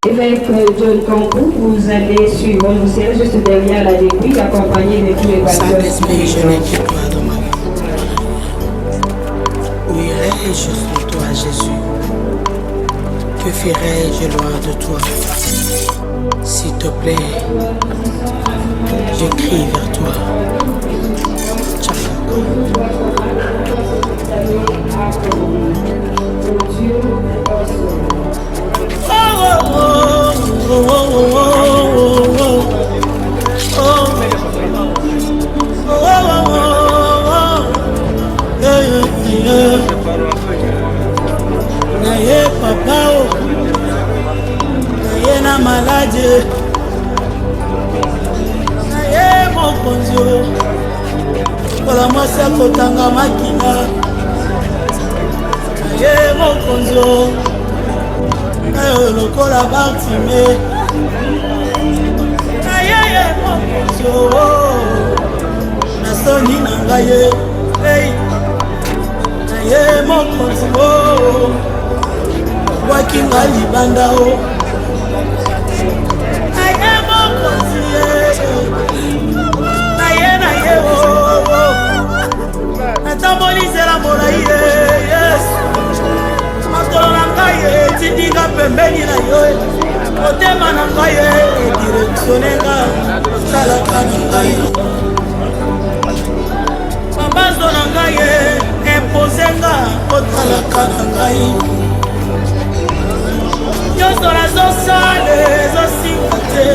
Évêque John Kankou, vous allez suivre, nous serez juste derrière la dépouille, accompagné de tous les pasteurs spirituels. Où irais-je sans toi, Jésus? Que ferais-je loin de toi? S'il te plaît, je crie vers toi. Naye papa naye na malade naye mokonzi kola mwasi akotanga makina naye mokonzi naye lokola Bartime naye mokonzi nasoni na ngai naye mokonzi wakinga libanda naye mokonzi naye natambolizela molai Yesu makolo na ngai etindinga pembeni na yo motema na ngai edireksionenga otalaka na ngai mabazo na ngai empozenga otalaka na ngai nyonso nazosala ezosinga te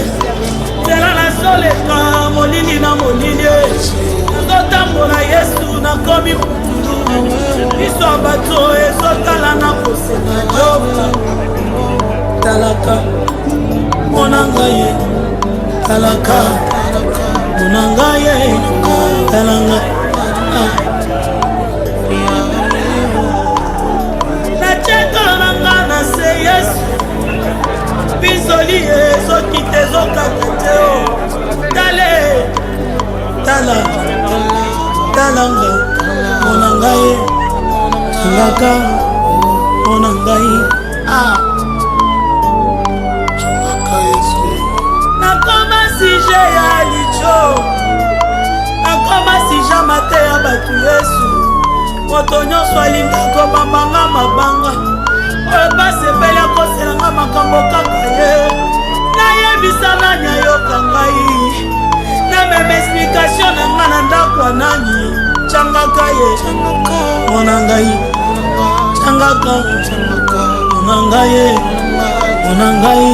nzela nazoleka molini na molini nazotambola Yesu nakomi mutulu biso ya bato ezotala na kosenga joba talaka mona ngai talaka mona ngai talanga nachekala nanga na se Yesu bisoli ezoki te ezokaka te tale tala talanga mona ngai ngaka mona ngai nakoma sije ya licho nakoma sija mate ya batu Yesu moto nyonso alinga kobambanga mabanga oyo basepeli akoselanga makambo kaka ye nayebisa nani ayoka ngai nameme explikation na nga na ndako ya nani changaka ye mona ngai changaka mona ngai mona ngai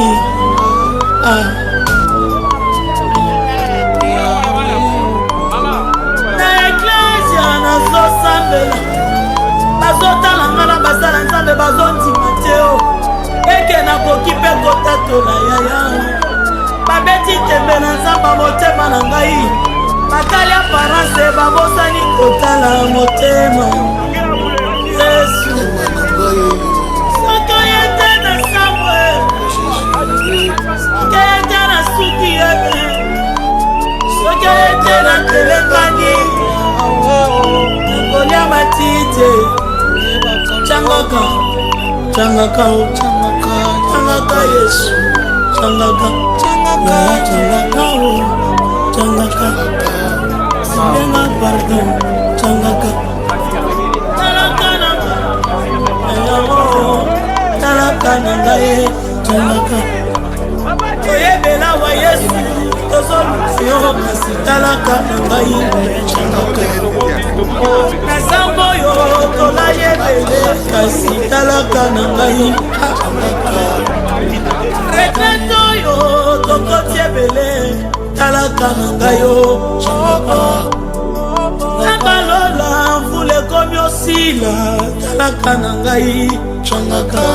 na eklesia nazosambela bazotala nga na basala nzambe bazondima te eke nakoki mpe kotatola yaya babeti tembe na nzamba motema na ngai batali aparence babosani kotala motema Yesu soki oyete na sambwe soki oyete na suki yebe soki oyete na telengani nakolia matite changaka changaka changaka Yesu changaka changaka changaka singa pardon changaka talaka nanga talaka nanga changaka oyebela wa Yesu tozolucio kasi talaka nanga changaka nasango yo tolayebele kasi talaka nanga retraite yo tokoti ebele talaka nanga yo nabalola mvula ekomi osila talaka na ngai changaka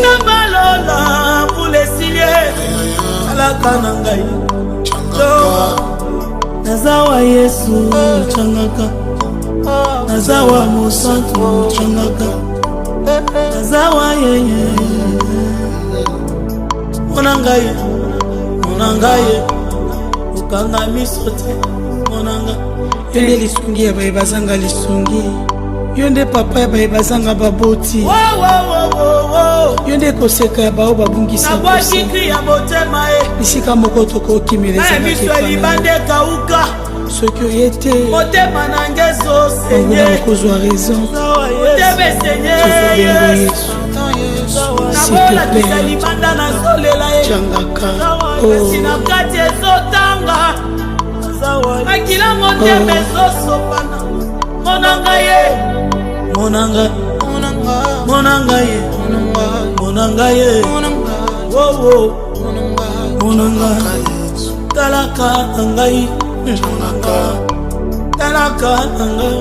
nabalola mvula esilie talaka na ngai nazawa Yesu changaka nazawa mosantu changaka nazawa yeye monangaye monangaye ukanga misote monanga yonde lisungi ya baye bazanga lisungi yonde papa ya baye bazanga baboti yonde koseka ya bao babungisa nabwakikri ya motema bisika moko tokokimileza libandekauka soki oyete motema nange ezosenye okozwa raison otebe senye Yesu nabolakisa libanda nazolela ye kasi na kati ezotanga makila motema ezosopana monanga ye monanga monanga ye monanga ye wowo monanga talaka ngai talaka ngai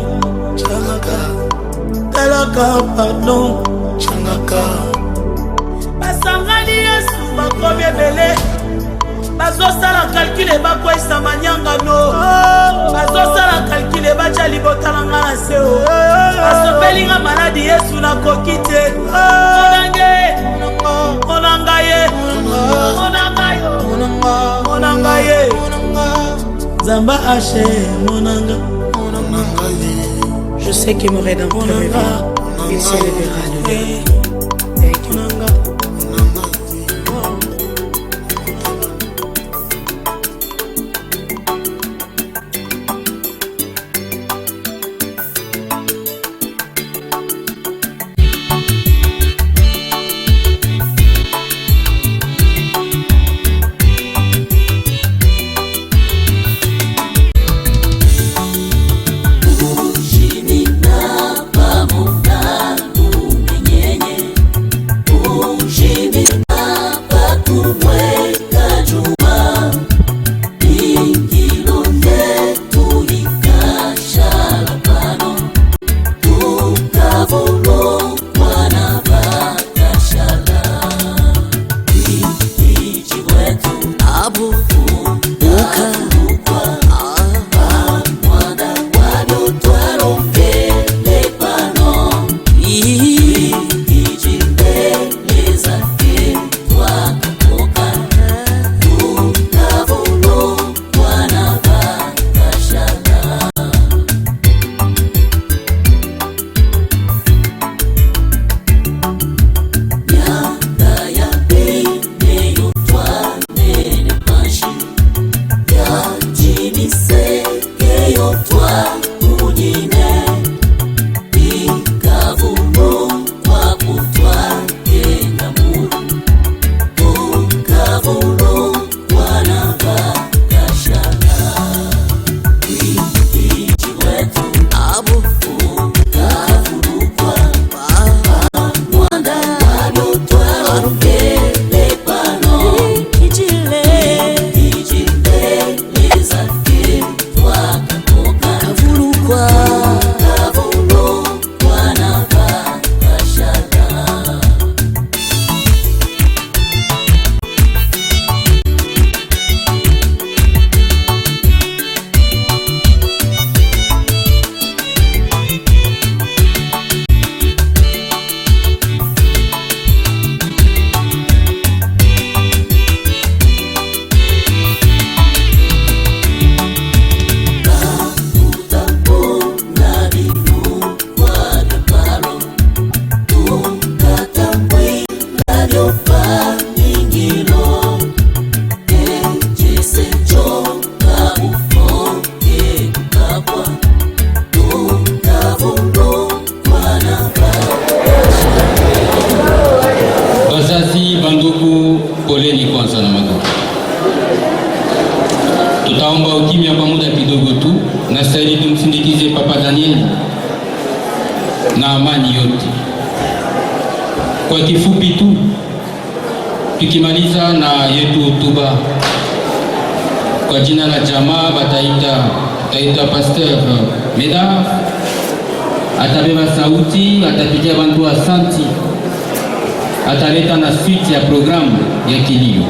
talaka pardon basangani Yesu bakomi ebele bazosala kalkile bakwesa manyangano bazosala kalkile bacha libotalanga na seo basopelinga maladi Yesu nakoki te monange monanga ye monanga yo monanga ye Zamba Haché monanga je sais que mon rédempteur est vivant il s'élèvera de lui. Ushini na pamoja umenyenye na amani yote. Kwa kifupi tu, tukimaliza na yetu hotuba, kwa jina la jamaa bataita Pasteur Medard, atabeba sauti, atapitia bantu asanti, ataleta na suite ya programu ya kilio.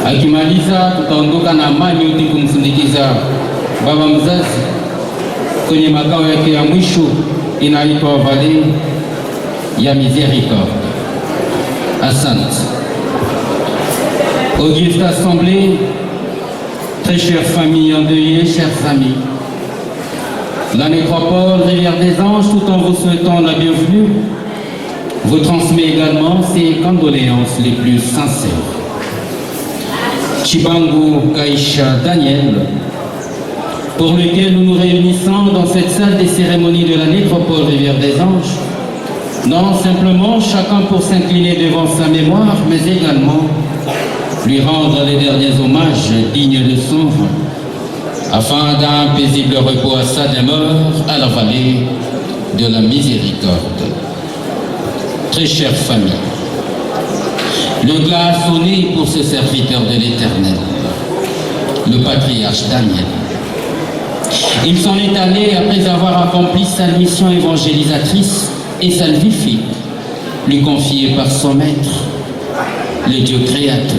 Akimaliza tutaondoka na amani yote kumsindikiza baba mzazi kwenye makao yake ya mwisho inaitwa Vallée ya Miséricorde. Asante. Auguste Assemblée, très chères familles endeuillées, chers amis, la nécropole Rivière des Anges, tout en vous souhaitant la bienvenue, vous transmet également ses condoléances les plus sincères. Chibangu Kaisha Daniel, pour lequel nous nous réunissons dans cette salle des cérémonies de la nécropole Rivière des Anges, non simplement chacun pour s'incliner devant sa mémoire, mais également lui rendre les derniers hommages dignes de son rang, afin d'un paisible repos à sa demeure à la vallée de la Miséricorde. Très chère famille, le glas a sonné pour ce serviteur de l'Éternel, le patriarche Daniel. Il s'en est allé après avoir accompli sa mission évangélisatrice et salvifique, lui confiée par son maître, le Dieu créateur.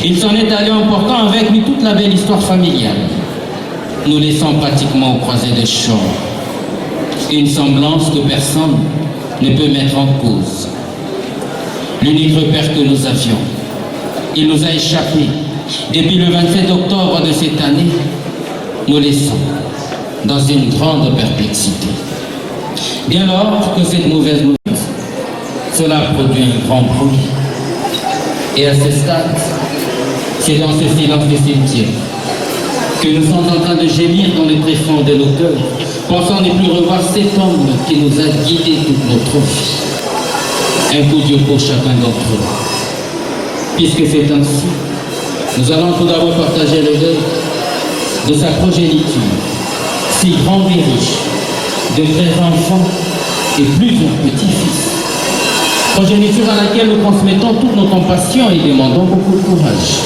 Il s'en est allé emportant avec lui toute la belle histoire familiale, nous laissant pratiquement au croisé des champs, une semblance que personne ne peut mettre en cause. L'unique repère que nous avions, il nous a échappé depuis le 27 octobre de cette année, nous laissons dans une grande perplexité. Dès lors que cette mauvaise nouvelle, cela produit un grand bruit. Et à ce stade, c'est dans ce silence du cimetière que nous sommes en train de gémir dans les tréfonds de nos cœurs, pensant ne plus revoir cet homme qui nous a guidés toute notre vie. Un coup Dieu pour chacun d'entre eux. Puisque c'est ainsi, nous allons tout d'abord partager le deuil de sa progéniture, si grande et riche, de 13 enfants et plusieurs petits-fils. Progéniture à laquelle nous transmettons toute notre compassion et demandons beaucoup de courage.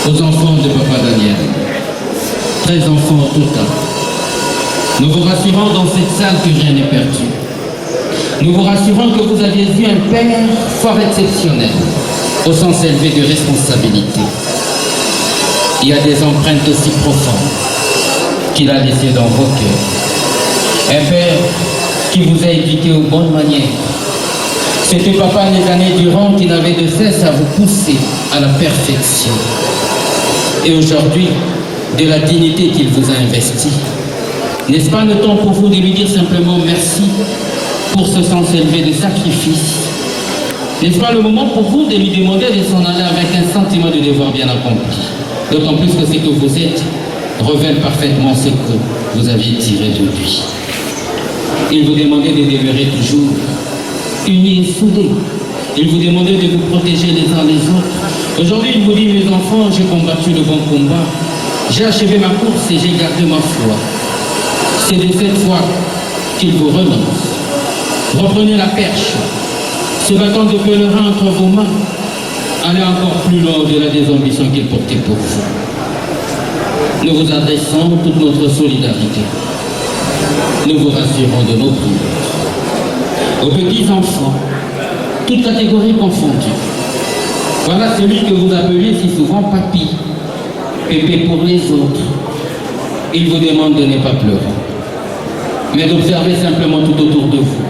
Aux enfants de Papa Daniel, 13 enfants au total. Nous vous rassurons dans cette salle que rien n'est perdu. Nous vous rassurons que vous aviez eu un père fort exceptionnel, au sens élevé de responsabilité. Il y a des empreintes aussi profondes qu'il a laissées dans vos cœurs. Un père qui vous a éduqué aux bonnes manières. C'était papa les années durant qui n'avait de cesse à vous pousser à la perfection. Et aujourd'hui, de la dignité qu'il vous a investie. N'est-ce pas le temps pour vous de lui dire simplement merci pour ce sens élevé de sacrifice? N'est-ce pas le moment pour vous de lui demander de s'en aller avec un sentiment de devoir bien accompli? D'autant plus que ce que vous êtes révèle parfaitement ce que vous aviez tiré de lui. Il vous demandait de demeurer toujours unis et soudés. Il vous demandait de vous protéger les uns les autres. Aujourd'hui, il vous dit, mes enfants, j'ai combattu le bon combat. J'ai achevé ma course et j'ai gardé ma foi. C'est de cette foi qu'il vous renonce. Reprenez la perche. Ce bâton de pèlerin entre vos mains. Allez encore plus loin au-delà des ambitions qu'il portait pour vous. Nous vous adressons toute notre solidarité. Nous vous rassurons de nos prières. Aux petits-enfants, toutes catégories confondues. Voilà celui que vous appelez si souvent papy, pépé pour les autres. Il vous demande de ne pas pleurer, mais d'observer simplement tout autour de vous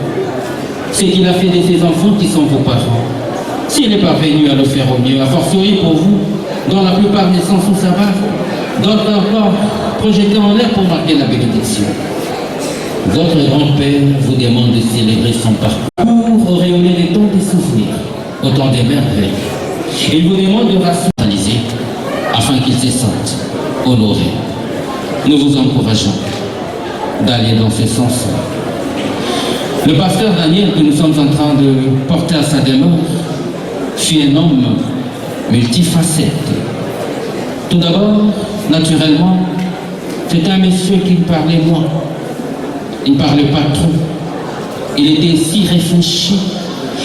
ce qu'il a fait de ces enfants qui sont vos parents. S'il est parvenu à le faire au mieux, a fortiori pour vous, dont la plupart naissent sous sa barbe, d'autres encore projetés en l'air pour marquer la bénédiction. Votre grand-père vous demande de célébrer son parcours, auréoler les temps des souvenirs, autant des merveilles. Il vous demande de rationaliser afin qu'il se sente honoré. Nous vous encourageons d'aller dans ce sens-là. Le pasteur Daniel que nous sommes en train de porter à sa demeure fut un homme multifacette. Tout d'abord, naturellement, c'est un monsieur qui parlait moins. Il ne parlait pas trop. Il était si réfléchi.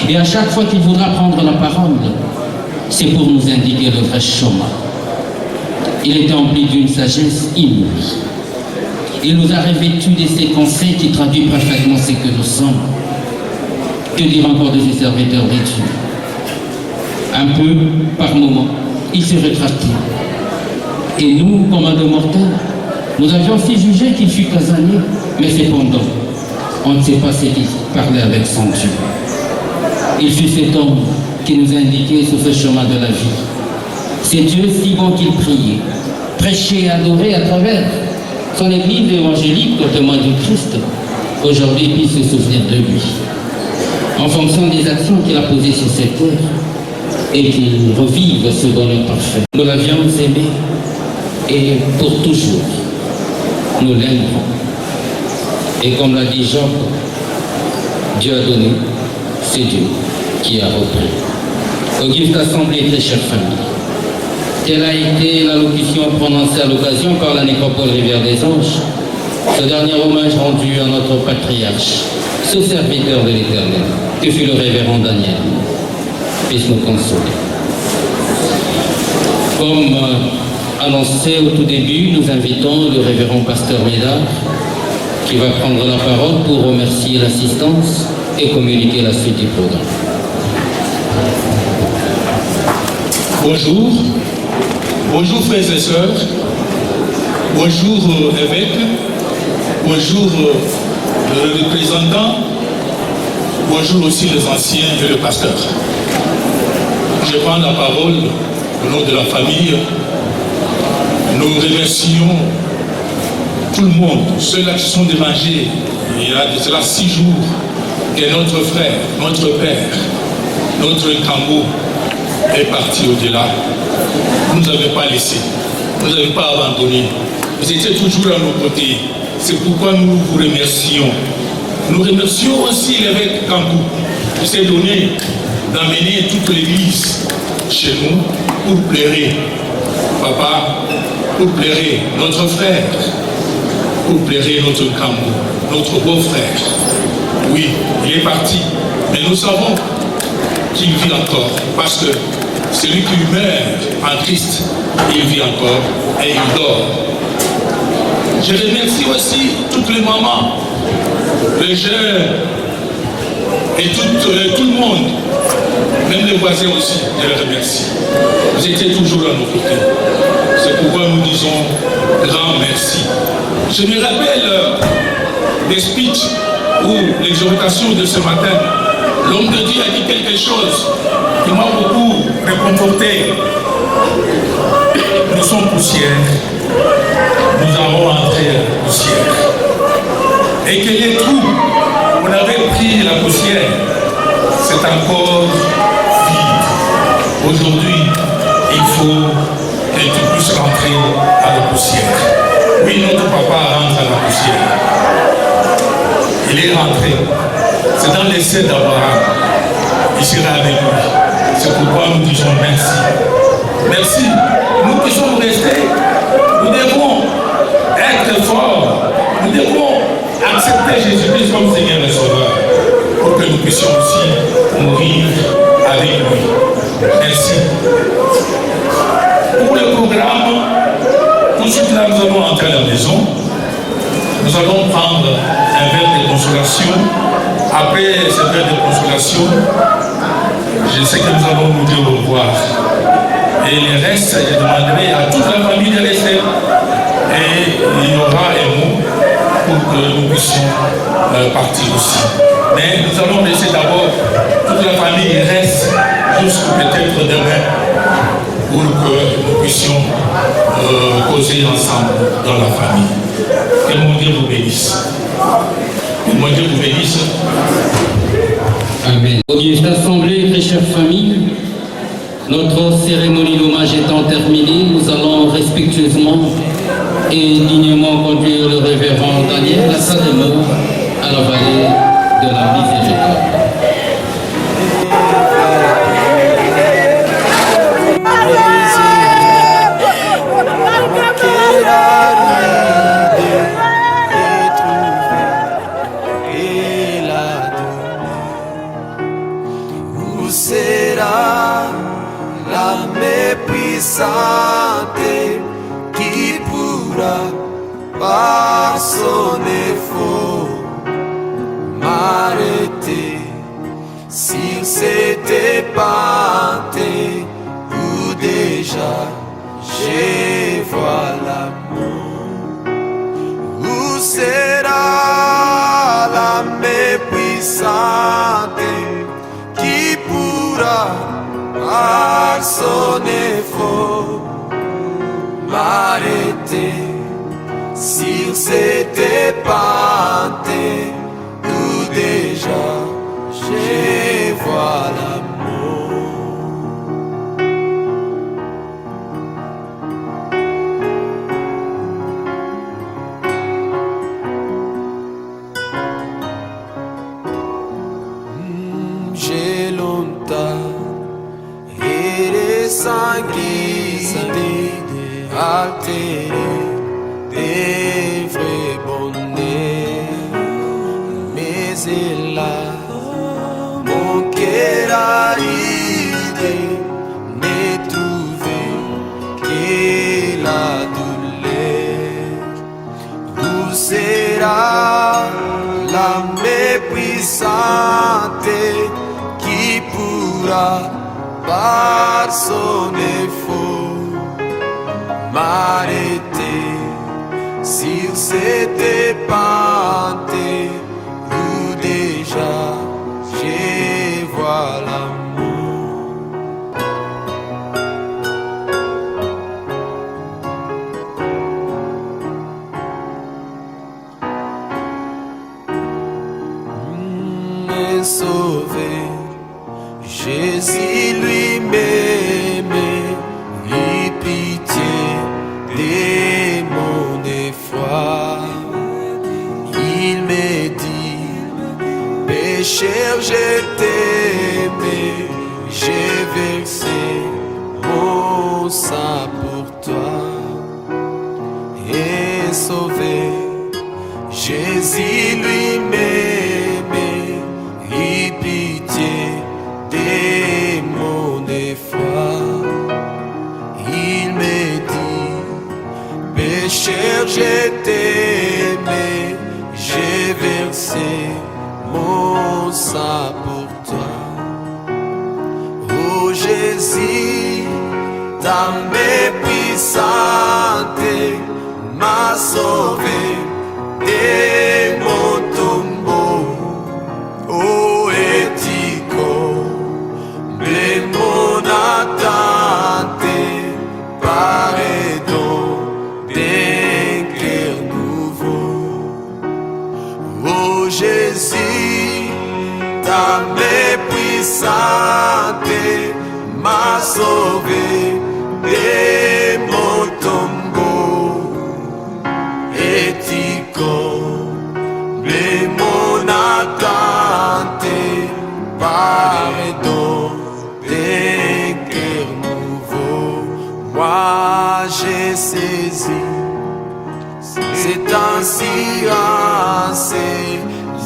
Et à chaque fois qu'il voudra prendre la parole, c'est pour nous indiquer le vrai chemin. Il était empli d'une sagesse inouïe. Il nous a revêtus de ses conseils qui traduisent parfaitement ce que nous sommes. Que dire encore de ces serviteurs de Dieu? Un peu, par moment, il s'est rétracté. Et nous, comme un de mortels, nous avions aussi jugé qu'il fut casanier, mais cependant, on ne sait pas ce qu'il parlait avec son Dieu. Il fut cet homme qui nous a indiqué sur ce chemin de la vie. C'est Dieu si bon qu'il priait, prêchait et adorait à travers son église évangélique au témoin du Christ. Aujourd'hui, il puisse se souvenir de lui, en fonction des actions qu'il a posées sur cette terre, et qu'il revive ce bonheur parfait. Nous l'avions aimé, et pour toujours, nous l'aimerons. Et comme l'a dit Job, Dieu a donné, c'est Dieu qui a repris. Auguste Assemblée, très chère famille, telle a été l'allocution prononcée à l'occasion par la nécropole Rivière des Anges, ce dernier hommage rendu à notre patriarche, ce serviteur de l'Éternel, que fut le révérend Daniel, puisse nous consoler. Comme annoncé au tout début, nous invitons le révérend pasteur Médard, qui va prendre la parole pour remercier l'assistance et communiquer la suite du programme. Bonjour. Bonjour frères et sœurs. Bonjour évêque. Bonjour le représentant. Bonjour aussi les anciens et le pasteur. Je prends la parole au nom de la famille. Nous remercions tout le monde, ceux-là qui sont démangés. Il y a de cela 6 jours que notre frère, notre père, notre Kambo est parti au-delà. Vous ne nous avez pas laissé, vous ne nous avez pas abandonné. Vous étiez toujours à nos côtés. C'est pourquoi nous vous remercions. Nous remercions aussi l'évêque Kambo qui s'est donné d'amener toute l'église chez nous pour plairer papa, pour plairer notre frère, pour plairer notre Kambo, notre beau-frère. Oui, il est parti, mais nous savons qu'il vit encore, parce que celui qui meurt en Christ, il vit encore et il dort. Je remercie aussi toutes les mamans, les jeunes et tout le monde, même les voisins aussi, je les remercie. Vous étiez toujours à nos côtés. C'est pourquoi nous disons grand merci. Je me rappelle des speeches ou l'exhortation de ce matin. L'homme de Dieu a dit quelque chose qui m'a beaucoup réconforté. Nous sommes poussière, nous allons entrer en poussière. Et que les trous, on avait pris la poussière, c'est encore vide. Aujourd'hui, il faut que tu puisses rentrer à la poussière. Oui, notre papa rentre à la poussière. Il est rentré. C'est dans l'essai d'Abraham. Il sera avec lui. C'est pourquoi nous disons merci. Merci. Nous qui sommes restés, nous devons être forts. Nous devons accepter Jésus-Christ comme Seigneur et Sauveur pour que nous puissions aussi mourir avec lui. Merci. Pour le programme, tout de suite là, nous allons entrer à la maison. Nous allons prendre un verre de consolation. Après ce verre de consolation, je sais que nous allons nous dire au revoir. Et le reste, je demanderai à toute la famille de rester. Et il y aura un mot pour que nous puissions partir aussi. Mais nous allons laisser d'abord toute la famille reste jusqu'à peut-être demain pour que nous puissions causer ensemble dans la famille. Que mon Dieu vous bénisse. Que mon Dieu vous bénisse. Amen. Auguste Assemblée, très chère famille, notre cérémonie d'hommage étant terminée, nous allons respectueusement et dignement conduire le révérend Daniel à sa demeure à la vallée de la Miséricorde. par son effort, m'arrêter sur cette épantée où déjà je vois l'amour. J'ai longtemps et sanguiné, altéré des vrais bonheurs, mais il a mon cœur aridé, n'est trouvé que la douleur. Où sera la mépuissante qui pourra par son effort m'arrêter sur cette épantée où déjà je vois l'amour. Me sauver, Jésus lui-même, lui pitié de mon effroi. Il me dit, pécheur, je t'aimais, j'ai versé mon sang pour toi. Et sauvé, Jésus lui-même, lui pitié de mon effroi. Il me dit, pécheur, je t'aimais, j'ai versé mon sang pour toi. Oh Jésus, ta main puissante m'a sauvé de mon tombeau. Oh Ético, mais mon attente, pardon d'un cœur nouveau. Oh Jésus, ta main puissante m'a sauvé de mon tombeau. Ético, mais mon attente, pardon d'un cœur nouveau. Moi j'ai saisi c'est ainsi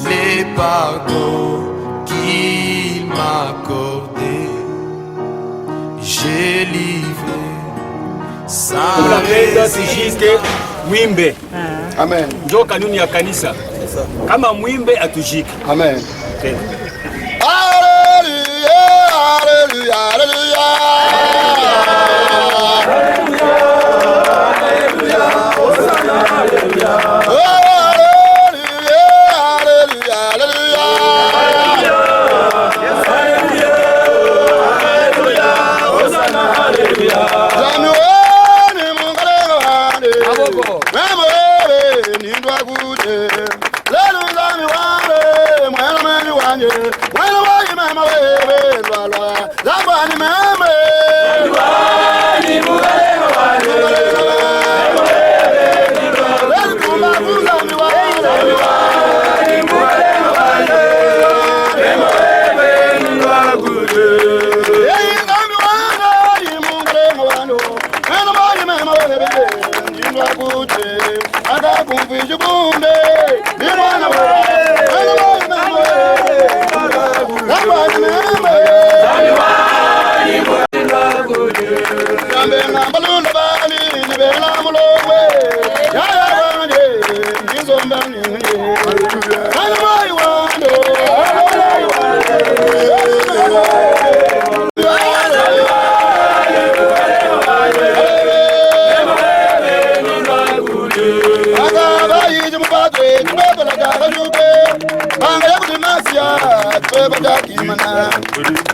les pardons qu'il m'a accordé. J'ai livré sa tujike mwimbe. Amen. Ndio kanuni ya kanisa. Kama mwimbe atujike. Amen. Hallelujah, hallelujah, hallelujah.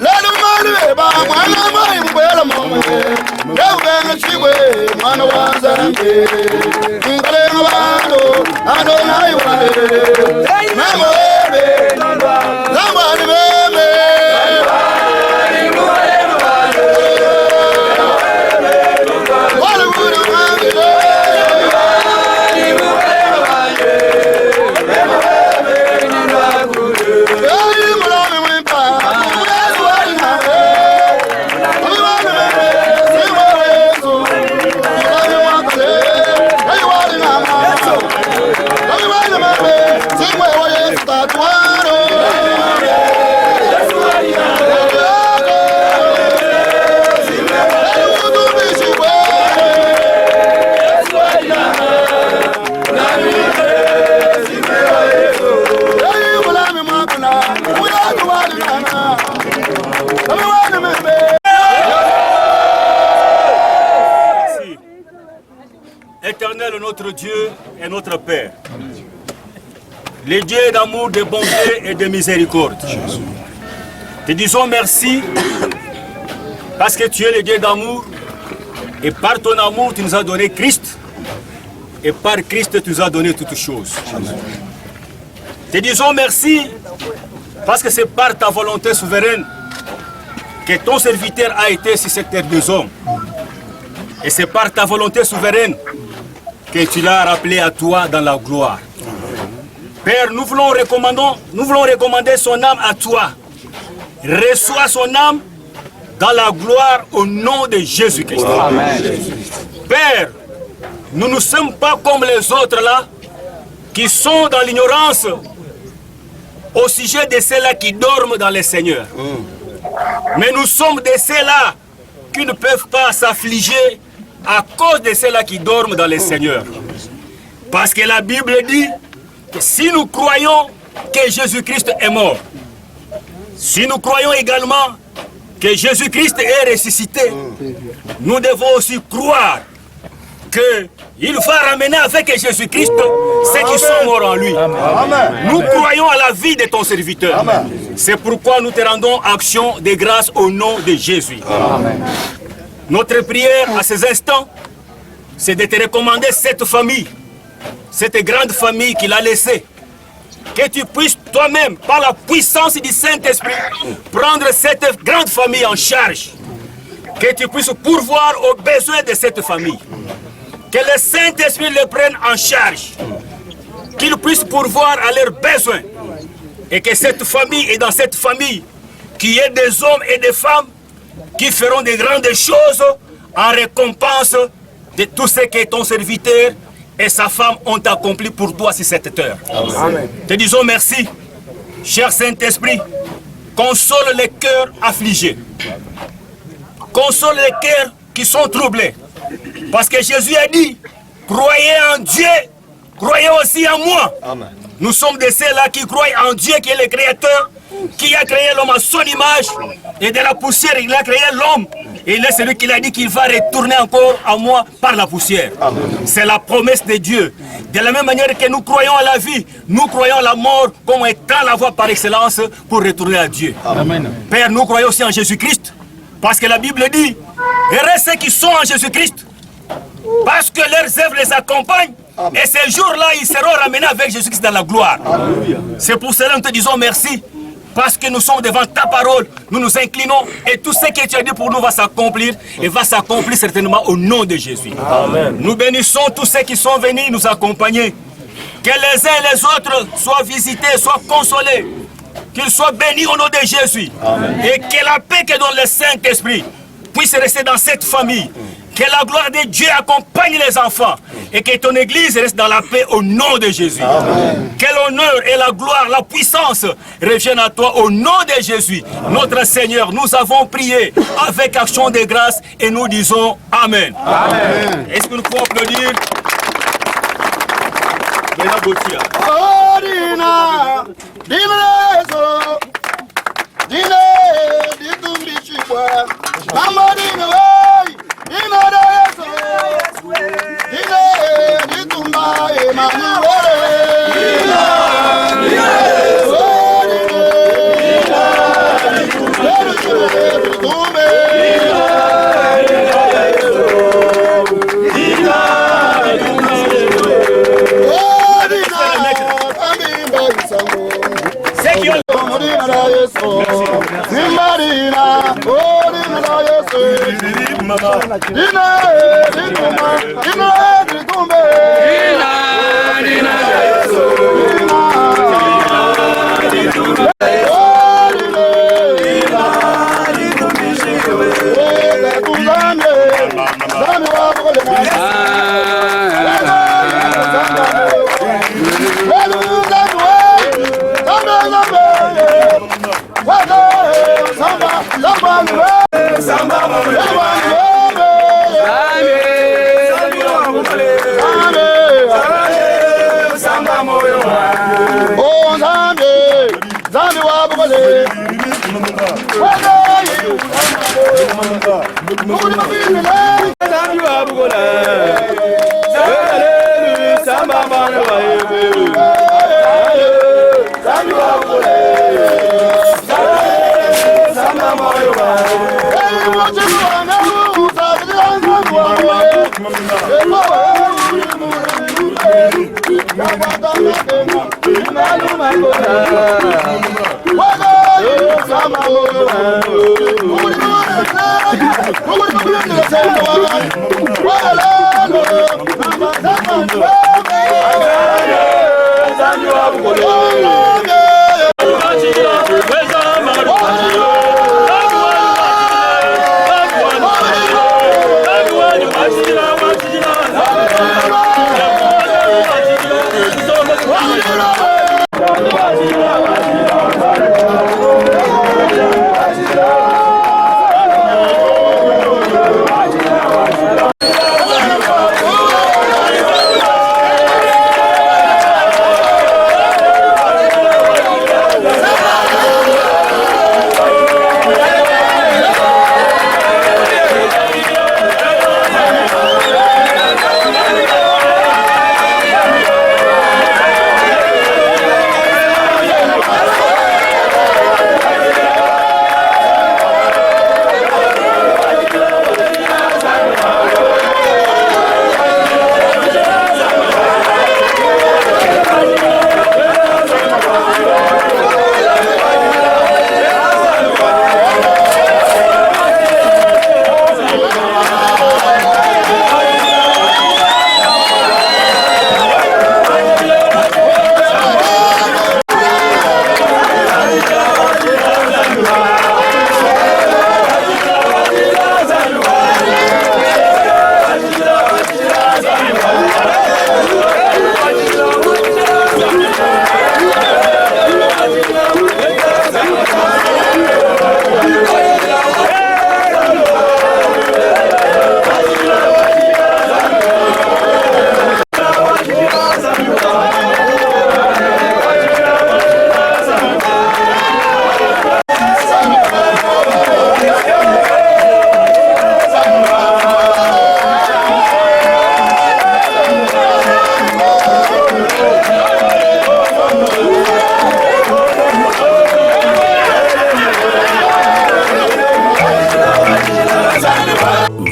Let Yawena chiwe mwana wa Zange Ngale ngabalo Adonai wale Namo ebe Nambani bebe Wale wule wangile Éternel, notre Dieu et notre Père, le Dieu d'amour, de bonté et de miséricorde, te disons merci parce que tu es le Dieu d'amour et par ton amour tu nous as donné Christ et par Christ tu nous as donné toutes choses. Te disons merci parce que c'est par ta volonté souveraine que ton serviteur a été sur cette terre des hommes. Et c'est par ta volonté souveraine que tu l'as rappelé à toi dans la gloire. Père, nous voulons recommander son âme à toi. Reçois son âme dans la gloire au nom de Jésus-Christ. Père, nous ne sommes pas comme les autres là, qui sont dans l'ignorance au sujet de ceux-là qui dorment dans le Seigneur. Mais nous sommes de ceux-là qui ne peuvent pas s'affliger à cause de ceux-là qui dorment dans le Seigneur. Parce que la Bible dit que si nous croyons que Jésus-Christ est mort, si nous croyons également que Jésus-Christ est ressuscité, nous devons aussi croire qu'il va ramener avec Jésus-Christ ceux qui sont morts en lui. Nous croyons à la vie de ton serviteur. C'est pourquoi nous te rendons action de grâce au nom de Jésus. Notre prière à ces instants, c'est de te recommander cette famille, cette grande famille qu'il a laissée. Que tu puisses toi-même, par la puissance du Saint-Esprit, prendre cette grande famille en charge. Que tu puisses pourvoir aux besoins de cette famille. Que le Saint-Esprit les prenne en charge. Qu'il puisse pourvoir à leurs besoins. Et que cette famille, et dans cette famille, qu'il y ait des hommes et des femmes qui feront de grandes choses en récompense de tout ce que ton serviteur et sa femme ont accompli pour toi sur cette terre. Amen. Te disons merci, cher Saint-Esprit, console les cœurs affligés, console les cœurs qui sont troublés, parce que Jésus a dit, croyez en Dieu, croyez aussi en moi. Amen. Nous sommes de ceux-là qui croient en Dieu qui est le Créateur, qui a créé l'homme à son image, et de la poussière il a créé l'homme. Et il est celui qui a dit qu'il va retourner encore à moi par la poussière. C'est la promesse de Dieu. De la même manière que nous croyons à la vie, nous croyons à la mort comme étant la voie par excellence pour retourner à Dieu. Amen. Père, nous croyons aussi en Jésus-Christ, parce que la Bible dit, heureux ceux qui sont en Jésus-Christ, parce que leurs œuvres les accompagnent. Amen. Et ces jours-là, ils seront ramenés avec Jésus-Christ dans la gloire. C'est pour cela que nous te disons merci. Parce que nous sommes devant ta parole, nous nous inclinons et tout ce que tu as dit pour nous va s'accomplir et va s'accomplir certainement au nom de Jésus. Amen. Nous bénissons tous ceux qui sont venus nous accompagner. Que les uns et les autres soient visités, soient consolés. Qu'ils soient bénis au nom de Jésus. Amen. Et que la paix que donne le Saint-Esprit puisse rester dans cette famille. Que la gloire de Dieu accompagne les enfants et que ton église reste dans la paix au nom de Jésus. Amen. Que l'honneur et la gloire, la puissance reviennent à toi au nom de Jésus. Notre Seigneur, nous avons prié avec action de grâce et nous disons Amen. Amen. Est-ce que nous pouvons applaudir Bénin Gauthier?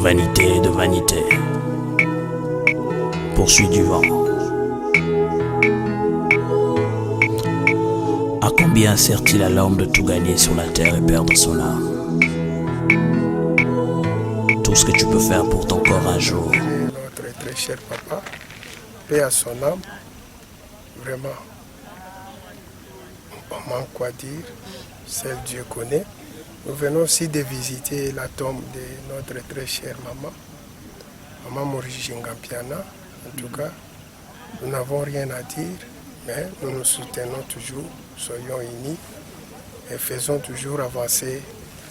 Vanité de vanité, poursuit du vent. À combien sert-il à l'homme de tout gagner sur la terre et perdre son âme? Tout ce que tu peux faire pour ton corps un jour. Notre très cher papa, paix à son âme, vraiment, on manque quoi dire, seul Dieu connaît. Nous venons aussi de visiter la tombe de notre très chère maman, Maman Maurice Ngampiana. En tout cas, nous n'avons rien à dire, mais nous nous soutenons toujours, soyons unis et faisons toujours avancer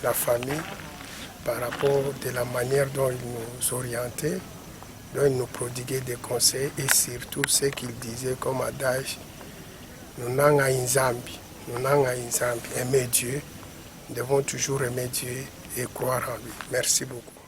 la famille par rapport de la manière dont il nous orientait, dont il nous prodiguait des conseils et surtout ce qu'il disait comme adage, nous n'avons Inzambi, aimer Dieu. Nous devons toujours aimer Dieu et croire en lui. Merci beaucoup.